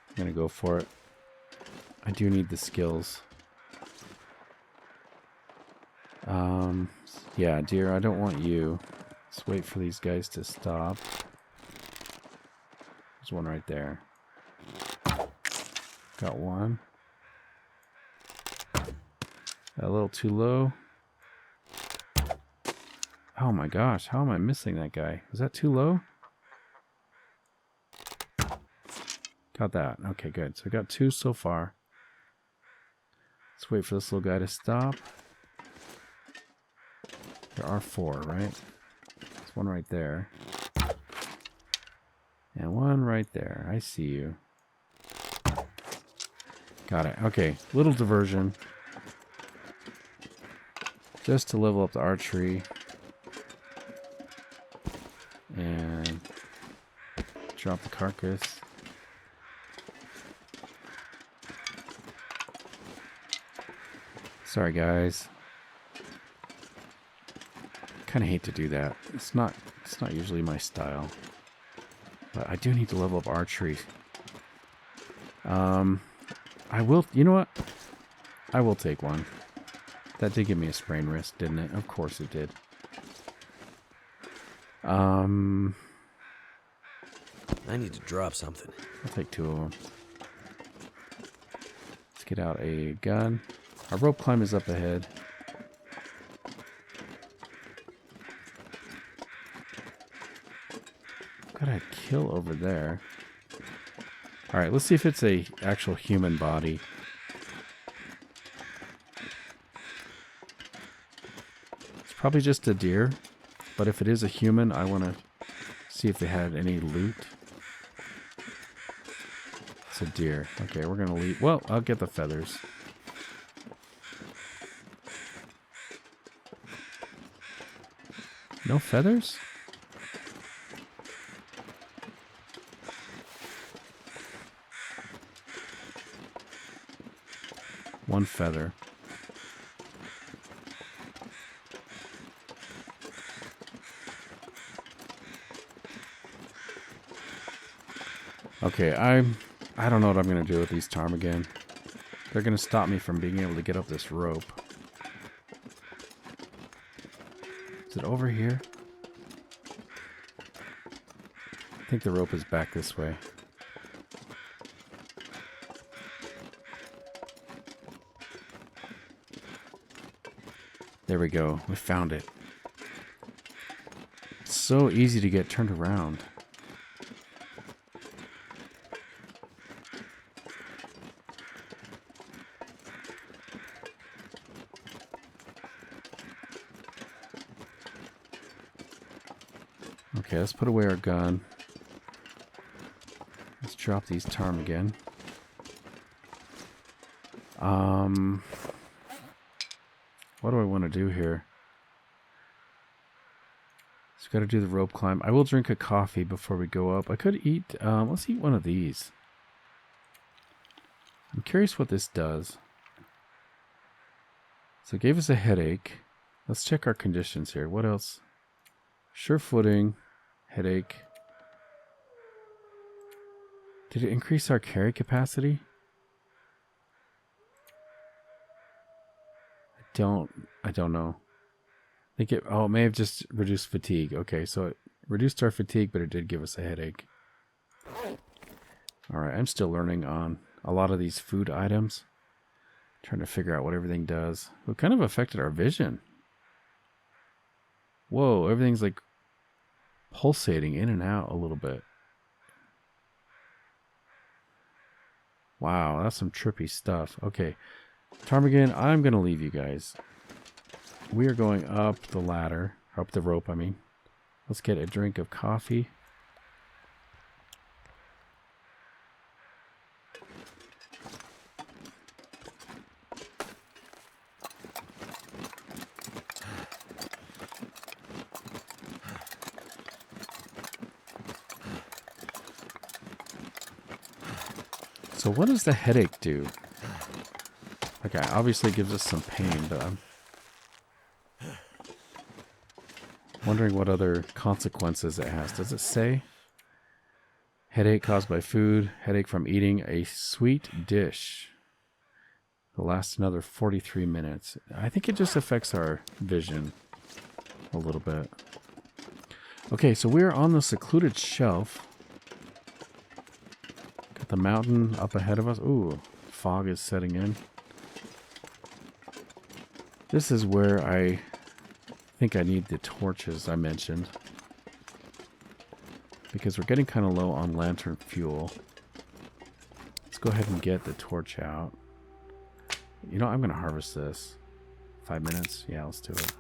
I'm gonna go for it. I do need the skills. Yeah, deer, I don't want you. Let's wait for these guys to stop. There's one right there. Got one. A little too low. Oh my gosh, how am I missing that guy? Was that too low? Got that. Okay, good. So we got 2 so far. Let's wait for this little guy to stop. There are 4, right? There's one right there. And one right there. I see you. Got it. Okay, little diversion. Just to level up the archery. And drop the carcass. Sorry guys. Kind of hate to do that. It's not usually my style. But I do need to level up archery. I will, you know what? I will take one. That did give me a sprained wrist, didn't it? Of course it did. I need to drop something. I'll take 2 of them. Let's get out a gun. Our rope climb is up ahead. Got a kill over there. Alright, let's see if it's a actual human body. It's probably just a deer. But if it is a human, I want to see if they had any loot. It's a deer. Okay, we're going to leave. Well, I'll get the feathers. No feathers? One feather. Okay, I don't know what I'm going to do with these ptarmigan. They're going to stop me from being able to get up this rope. Is it over here? I think the rope is back this way. There we go. We found it. It's so easy to get turned around. Okay, let's put away our gun. Let's drop these ptarmigan. What do I want to do here? Just got to do the rope climb. I will drink a coffee before we go up. I could eat, let's eat one of these. I'm curious what this does. So it gave us a headache. Let's check our conditions here. What else? Sure footing, headache. Did it increase our carry capacity? I don't know. I think it may have just reduced fatigue. Okay, so it reduced our fatigue, but it did give us a headache. Alright, I'm still learning on a lot of these food items. Trying to figure out what everything does. It kind of affected our vision. Whoa, everything's like pulsating in and out a little bit. Wow, that's some trippy stuff. Okay, ptarmigan, I'm going to leave you guys. We are going up the ladder, up the rope, I mean. Let's get a drink of coffee. So what does the headache do? Okay, obviously it gives us some pain, but I'm wondering what other consequences it has. Does it say? Headache caused by food, headache from eating a sweet dish. It'll last another 43 minutes. I think it just affects our vision a little bit. Okay, so we're on the secluded shelf. Got the mountain up ahead of us. Ooh, fog is setting in. This is where I think I need the torches I mentioned. Because we're getting kind of low on lantern fuel. Let's go ahead and get the torch out. You know, I'm going to harvest this. 5 minutes? Yeah, let's do it.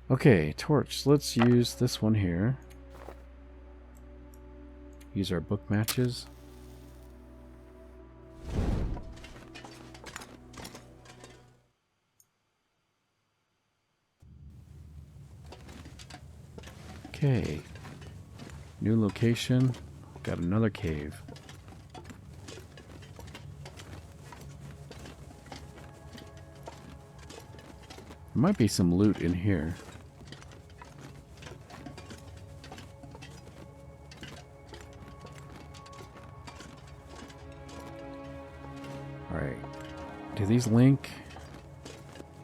Okay, torch. Let's use this one here. Use our book matches. Okay. New location. Got another cave. There might be some loot in here. Alright. Do these link?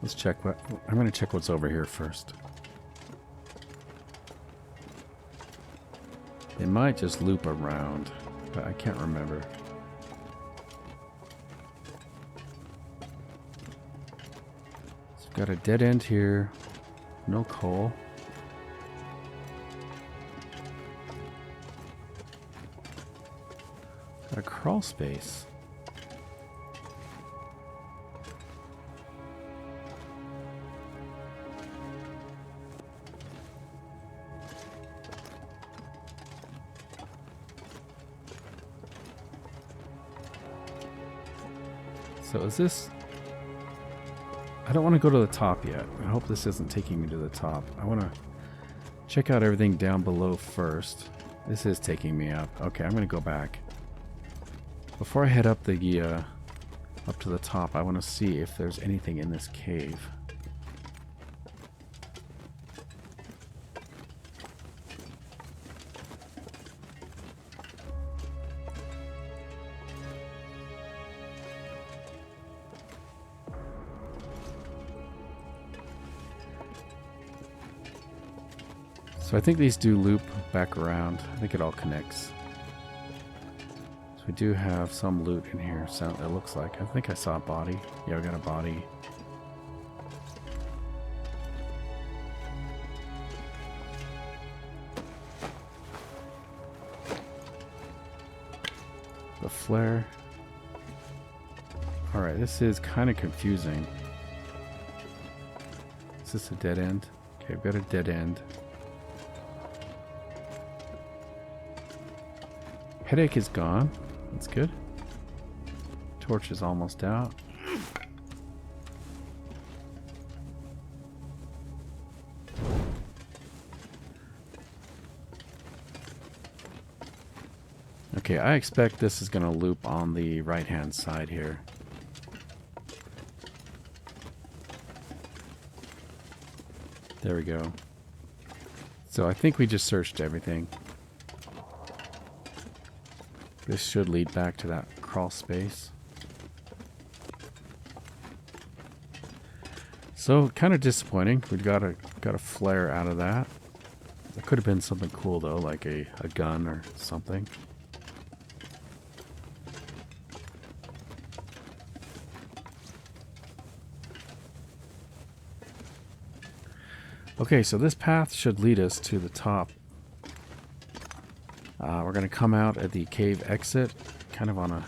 Let's check what... I'm going to check what's over here first. They might just loop around, but I can't remember. So we've got a dead end here. No coal. Got a crawl space. So is this... I don't want to go to the top yet. I hope this isn't taking me to the top. I want to check out everything down below first. This is taking me up. Okay, I'm going to go back. Before I head up the up to the top, I want to see if there's anything in this cave. So I think these do loop back around. I think it all connects. So we do have some loot in here, so it looks like. I think I saw a body. Yeah, we got a body. The flare. Alright, this is kind of confusing. Is this a dead end? Okay, I've got a dead end. Headache is gone. That's good. Torch is almost out. Okay, I expect this is going to loop on the right-hand side here. There we go. So I think we just searched everything. This should lead back to that crawl space. So kind of disappointing. We got a flare out of that. There could have been something cool though, like a gun or something. Okay, so this path should lead us to the top. We're going to come out at the cave exit, kind of on a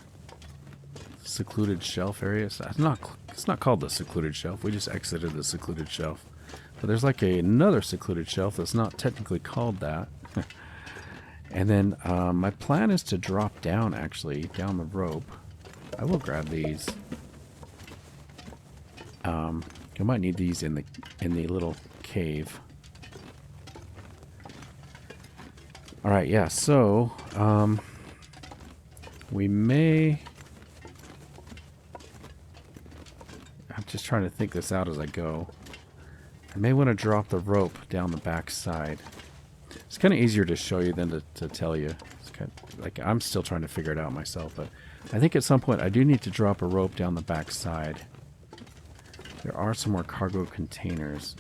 secluded shelf area. So it's not called the secluded shelf. We just exited the secluded shelf. But there's like another secluded shelf that's not technically called that. And then my plan is to drop down, actually, down the rope. I will grab these. I might need these in the little cave. All right, yeah. So we may. I'm just trying to think this out as I go. I may want to drop the rope down the back side. It's kind of easier to show you than to tell you. It's kind of, like I'm still trying to figure it out myself, but I think at some point I do need to drop a rope down the back side. There are some more cargo containers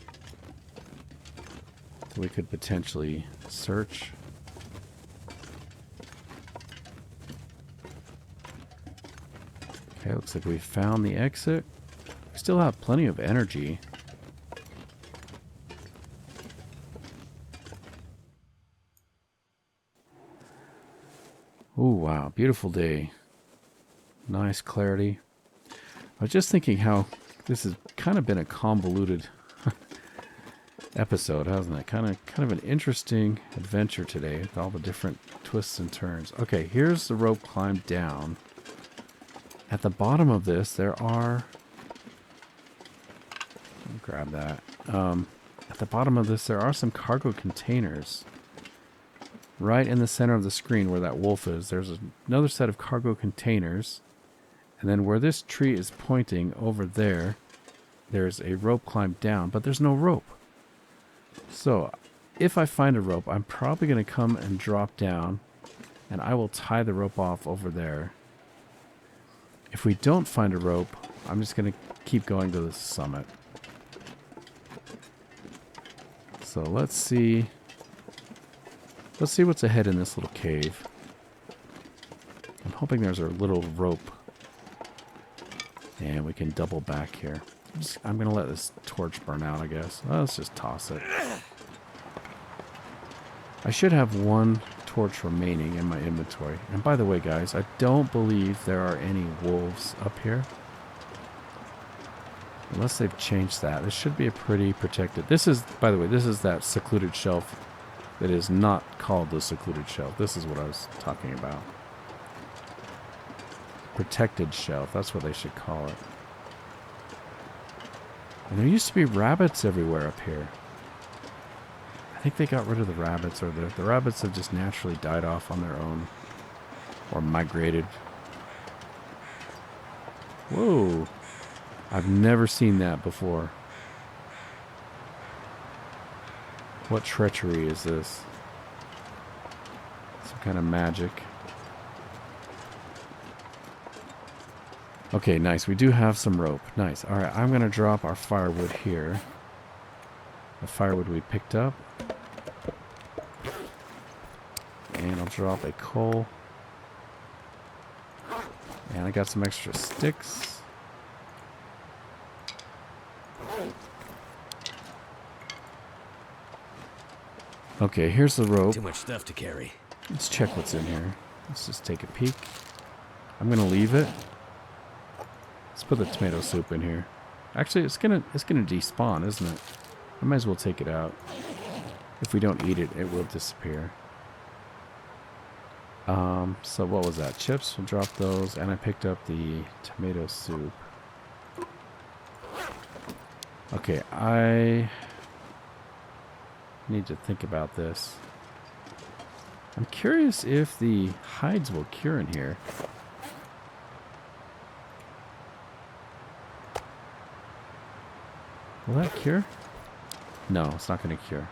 that we could potentially search. Okay, looks like we found the exit. We still have plenty of energy. Oh, wow. Beautiful day. Nice clarity. I was just thinking how this has kind of been a convoluted episode, hasn't it? Kind of an interesting adventure today with all the different twists and turns. Okay, here's the rope climb down. At the bottom of this, there are... I'll grab that. At the bottom of this, there are some cargo containers. Right in the center of the screen where that wolf is, there's another set of cargo containers. And then where this tree is pointing over there, there's a rope climb down, but there's no rope. So, if I find a rope, I'm probably going to come and drop down, and I will tie the rope off over there. If we don't find a rope, I'm just going to keep going to the summit. So let's see what's ahead in this little cave. I'm hoping there's a little rope. And we can double back here. I'm going to let this torch burn out, I guess. Well, let's just toss it. I should have one torch remaining in my inventory. And by the way, guys, I don't believe there are any wolves up here. Unless they've changed that. This should be a pretty protected... This is, by the way, this is that secluded shelf that is not called the secluded shelf. This is what I was talking about. Protected shelf. That's what they should call it. And there used to be rabbits everywhere up here. I think they got rid of the rabbits, or the rabbits have just naturally died off on their own. Or migrated. Whoa. I've never seen that before. What treachery is this? Some kind of magic. Okay, nice. We do have some rope. Nice. Alright, I'm going to drop our firewood here. The firewood we picked up. And I'll drop a coal. And I got some extra sticks. Okay, here's the rope. Too much stuff to carry. Let's check what's in here. Let's just take a peek. I'm going to leave it. Let's put the tomato soup in here. Actually, it's gonna despawn, isn't it? I might as well take it out. If we don't eat it, it will disappear. So what was that? Chips, we'll drop those, and I picked up the tomato soup. Okay, I need to think about this. I'm curious if the hides will cure in here. Will that cure? No, it's not going to cure.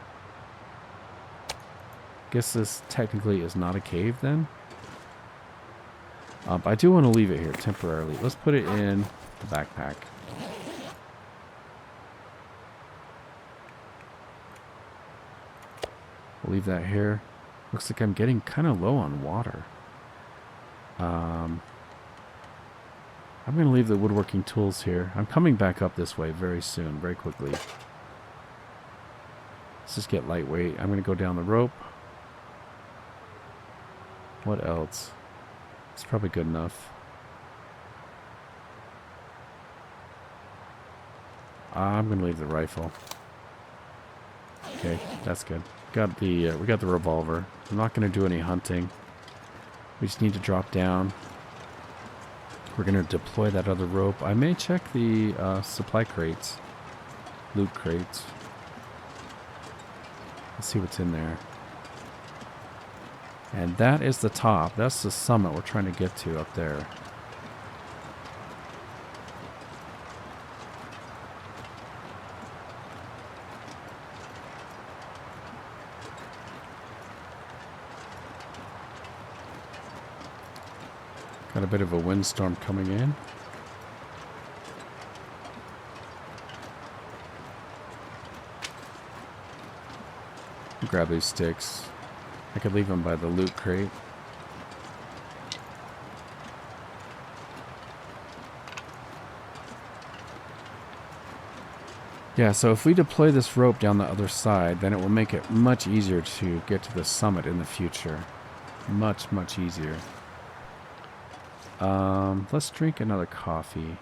Guess this technically is not a cave then. But I do want to leave it here temporarily. Let's put it in the backpack. We'll leave that here. Looks like I'm getting kind of low on water. I'm going to leave the woodworking tools here. I'm coming back up this way very soon, very quickly. Let's just get lightweight. I'm going to go down the rope. What else? It's probably good enough. I'm going to leave the rifle. Okay, that's good. We got the revolver. I'm not going to do any hunting. We just need to drop down. We're going to deploy that other rope. I may check the supply crates. Loot crates. Let's see what's in there. And that is the top. That's the summit we're trying to get to up there. Got a bit of a windstorm coming in. Grab these sticks. I could leave them by the loot crate. Yeah, so if we deploy this rope down the other side, then it will make it much easier to get to the summit in the future. Much, much easier. Let's drink another coffee.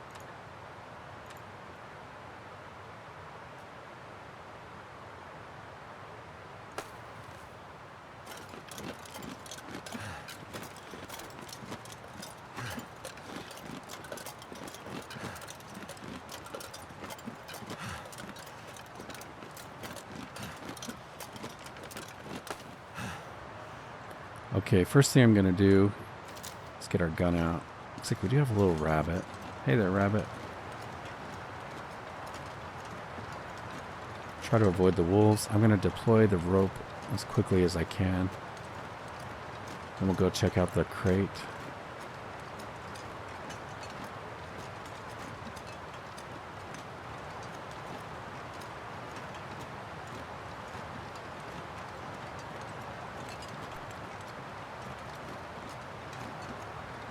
Okay, first thing I'm going to do is get our gun out. Looks like we do have a little rabbit. Hey there, rabbit. Try to avoid the wolves. I'm going to deploy the rope as quickly as I can. And we'll go check out the crate.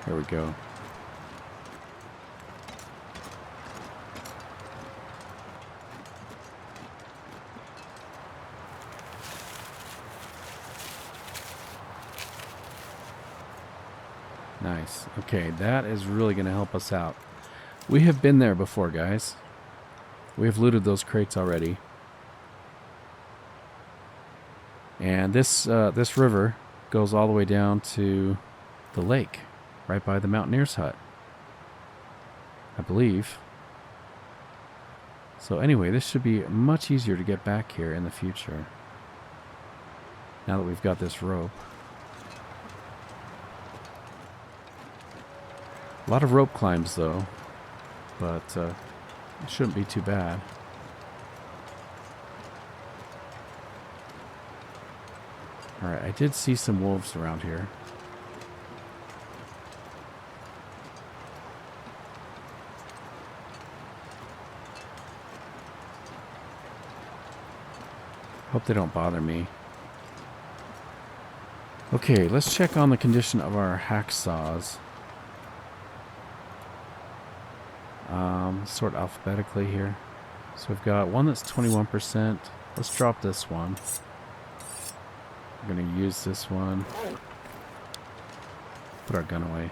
There we go. Nice. Okay, that is really going to help us out. We have been there before, guys. We have looted those crates already. And this river goes all the way down to the lake, right by the mountaineer's hut, I believe. So anyway, this should be much easier to get back here in the future, now that we've got this rope. A lot of rope climbs, though, but it shouldn't be too bad. Alright, I did see some wolves around here. Hope they don't bother me. Okay, let's check on the condition of our hacksaws. Sort alphabetically here. So we've got one that's 21%. Let's drop this one. We're going to use this one. Put our gun away.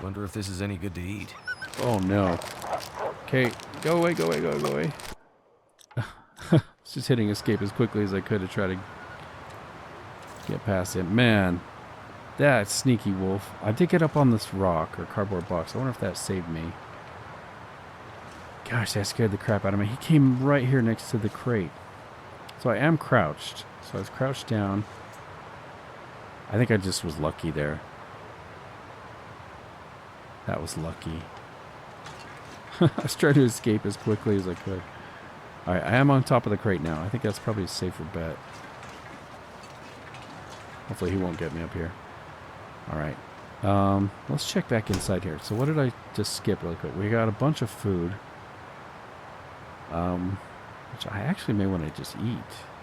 Wonder if this is any good to eat. Oh no. Okay, go away, go away, go away. Just hitting escape as quickly as I could to try to get past him. Man, that sneaky wolf. I did get up on this rock or cardboard box. I wonder if that saved me. Gosh, that scared the crap out of me. He came right here next to the crate. So I am crouched. So I was crouched down. I think I just was lucky there. That was lucky. I was trying to escape as quickly as I could. Alright, I am on top of the crate now. I think that's probably a safer bet. Hopefully he won't get me up here. Alright. Let's check back inside here. So what did I just skip really quick? We got a bunch of food. Which I actually may want to just eat.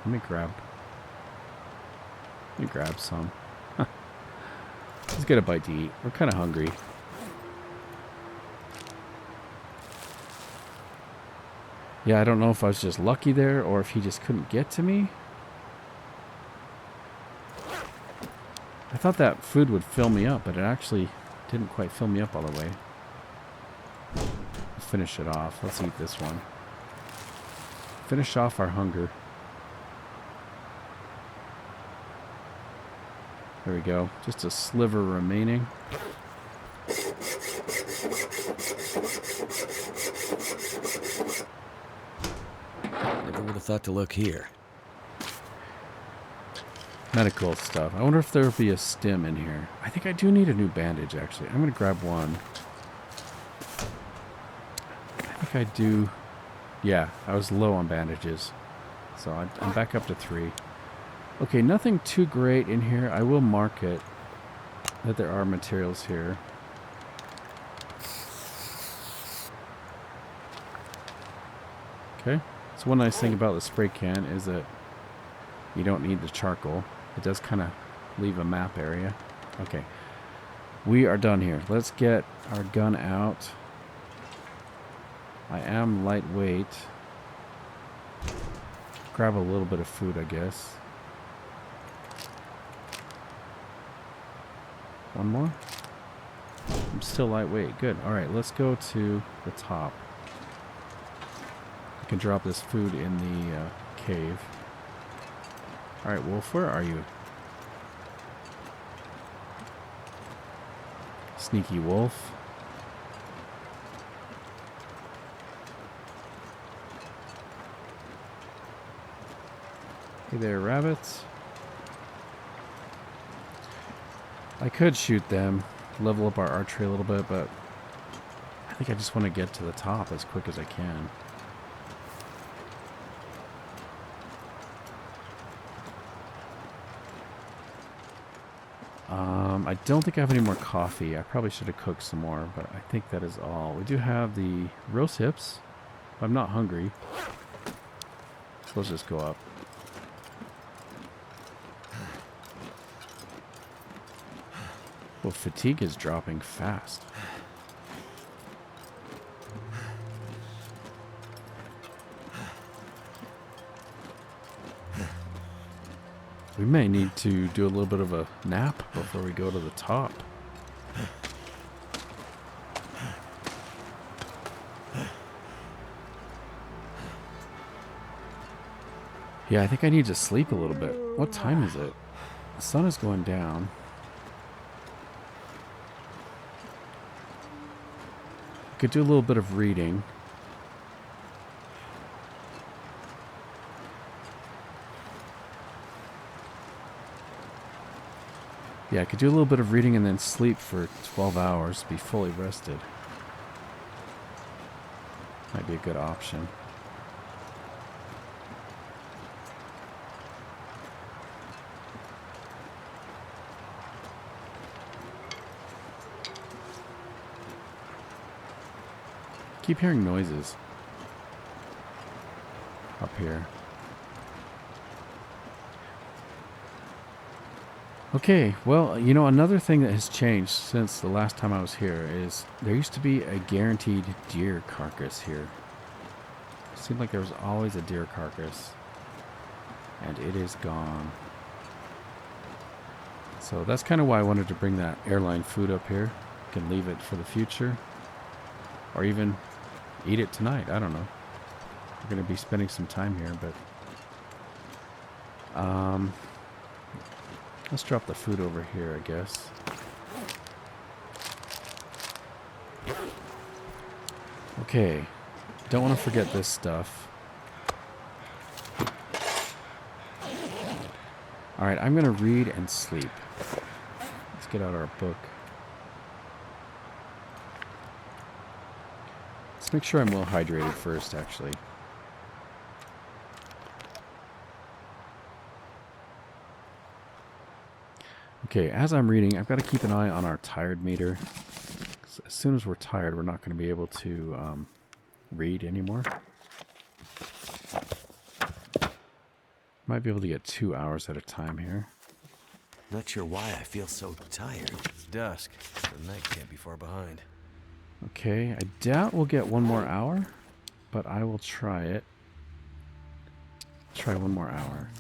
Let me grab some. Let's get a bite to eat. We're kind of hungry. Yeah, I don't know if I was just lucky there or if he just couldn't get to me. I thought that food would fill me up, but it actually didn't quite fill me up all the way. Let's finish it off. Let's eat this one. Finish off our hunger. There we go. Just a sliver remaining. Never would have thought to look here. Medical stuff. I wonder if there would be a stim in here. I think I do need a new bandage, actually. I'm going to grab one. I think I do. Yeah, I was low on bandages. So I'm back up to 3. Okay, nothing too great in here. I will mark it that there are materials here. Okay. So one nice thing about the spray can is that you don't need the charcoal. It does kind of leave a map area. Okay. We are done here. Let's get our gun out. I am lightweight. Grab a little bit of food, I guess. One more. I'm still lightweight. Good. All right, let's go to the top. I can drop this food in the cave. All right, Wolf, where are you? Sneaky wolf. Hey there, rabbits. I could shoot them, level up our archery a little bit, but I think I just want to get to the top as quick as I can. I don't think I have any more coffee. I probably should have cooked some more, but I think that is all. We do have the roast hips. I'm not hungry. So let's just go up. Well, fatigue is dropping fast. We may need to do a little bit of a nap before we go to the top. Yeah, I think I need to sleep a little bit. What time is it? The sun is going down. Could do a little bit of reading. Yeah, I could do a little bit of reading and then sleep for 12 hours, be fully rested. Might be a good option. Keep hearing noises up here. Okay, well, you know, another thing that has changed since the last time I was here is there used to be a guaranteed deer carcass here. It seemed like there was always a deer carcass, and it is gone. So that's kind of why I wanted to bring that airline food up here. You can leave it for the future, or even eat it tonight. I don't know. We're going to be spending some time here, but let's drop the food over here, I guess. Okay. Don't want to forget this stuff. Alright, I'm going to read and sleep. Let's get out our book. Let's make sure I'm well hydrated first, actually. Okay, as I'm reading, I've got to keep an eye on our tired meter. As soon as we're tired, we're not going to be able to read anymore. Might be able to get 2 hours at a time here. Not sure why I feel so tired. It's dusk. The night can't be far behind. Okay, I doubt we'll get 1 more hour, but I will try it. Try 1 more hour.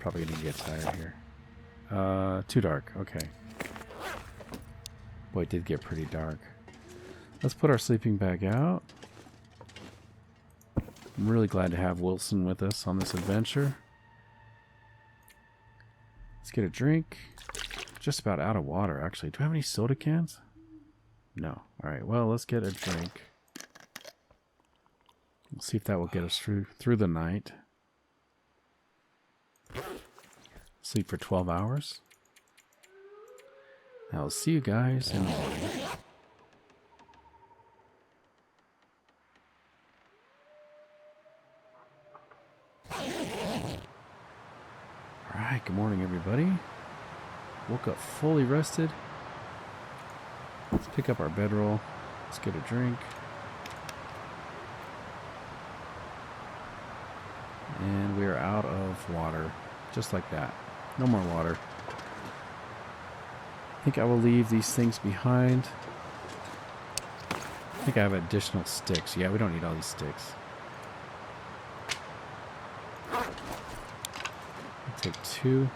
Probably gonna get tired here. Too dark. Okay. Boy, it did get pretty dark. Let's put our sleeping bag out. I'm really glad to have Wilson with us on this adventure. Let's get a drink. just about out of water, actually. Do I have any soda cans? No. Alright, well, let's get a drink. We'll see if that will get us through the night. Sleep for 12 hours. I'll see you guys in the morning. Alright, good morning everybody. Woke up fully rested. Let's pick up our bedroll. Let's get a drink. And we are out of water. Just like that. No more water. I think I will leave these things behind. I think I have additional sticks. Yeah, we don't need all these sticks. I'll take 2.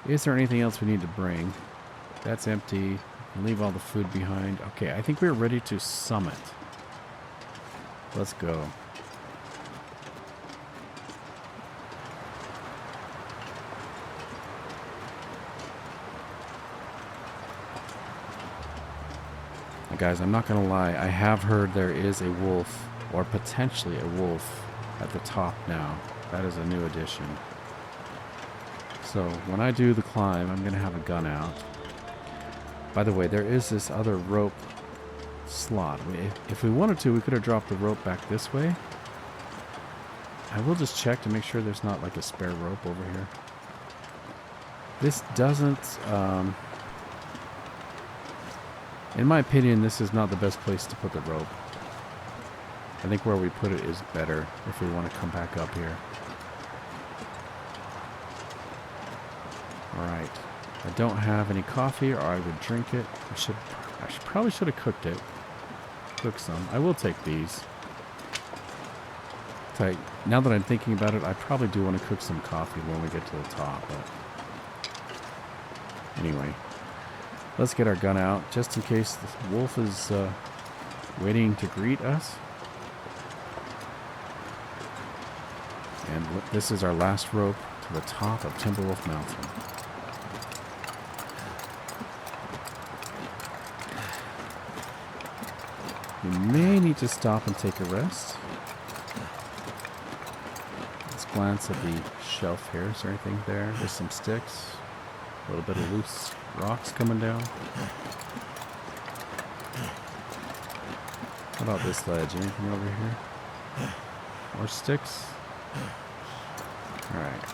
Is there anything else we need to bring? That's empty. Leave all the food behind. Okay, I think we're ready to summit. Let's go. Guys, I'm not going to lie. I have heard there is a wolf, or potentially a wolf, at the top now. That is a new addition. So when I do the climb, I'm going to have a gun out. By the way, there is this other rope slot. If we wanted to, we could have dropped the rope back this way. I will just check to make sure there's not like a spare rope over here. This doesn't... in my opinion, this is not the best place to put the rope. I think where we put it is better if we want to come back up here. Alright. I don't have any coffee, or I would drink it. Probably should have cooked it. Cook some. I will take these. Now that I'm thinking about it, I probably do want to cook some coffee when we get to the top. But anyway. Let's get our gun out, just in case the wolf is waiting to greet us. And this is our last rope to the top of Timberwolf Mountain. We may need to stop and take a rest. Let's glance at the shelf here. Is there anything there? There's some sticks. A little bit of loose rocks coming down. How about this ledge? Anything over here? More sticks? Alright.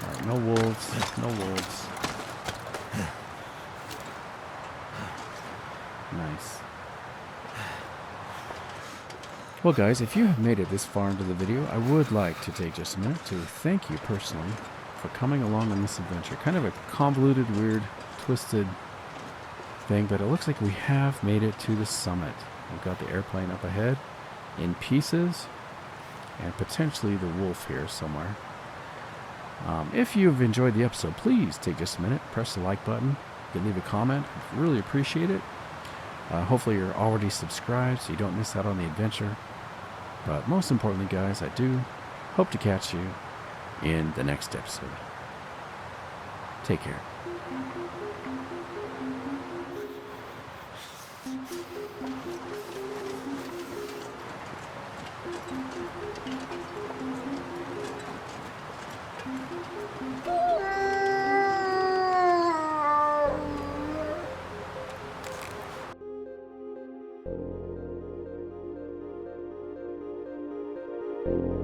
Alright, no wolves. No wolves. Nice. Well guys, if you have made it this far into the video, I would like to take just a minute to thank you personally for coming along on this adventure. Kind of a convoluted, weird, twisted thing, but it looks like we have made it to the summit. We've got the airplane up ahead in pieces, and potentially the wolf here somewhere. If you've enjoyed the episode, please take just a minute, press the like button, you can leave a comment. I'd really appreciate it. Hopefully you're already subscribed so you don't miss out on the adventure. But most importantly, guys, I do hope to catch you in the next episode. Take care. You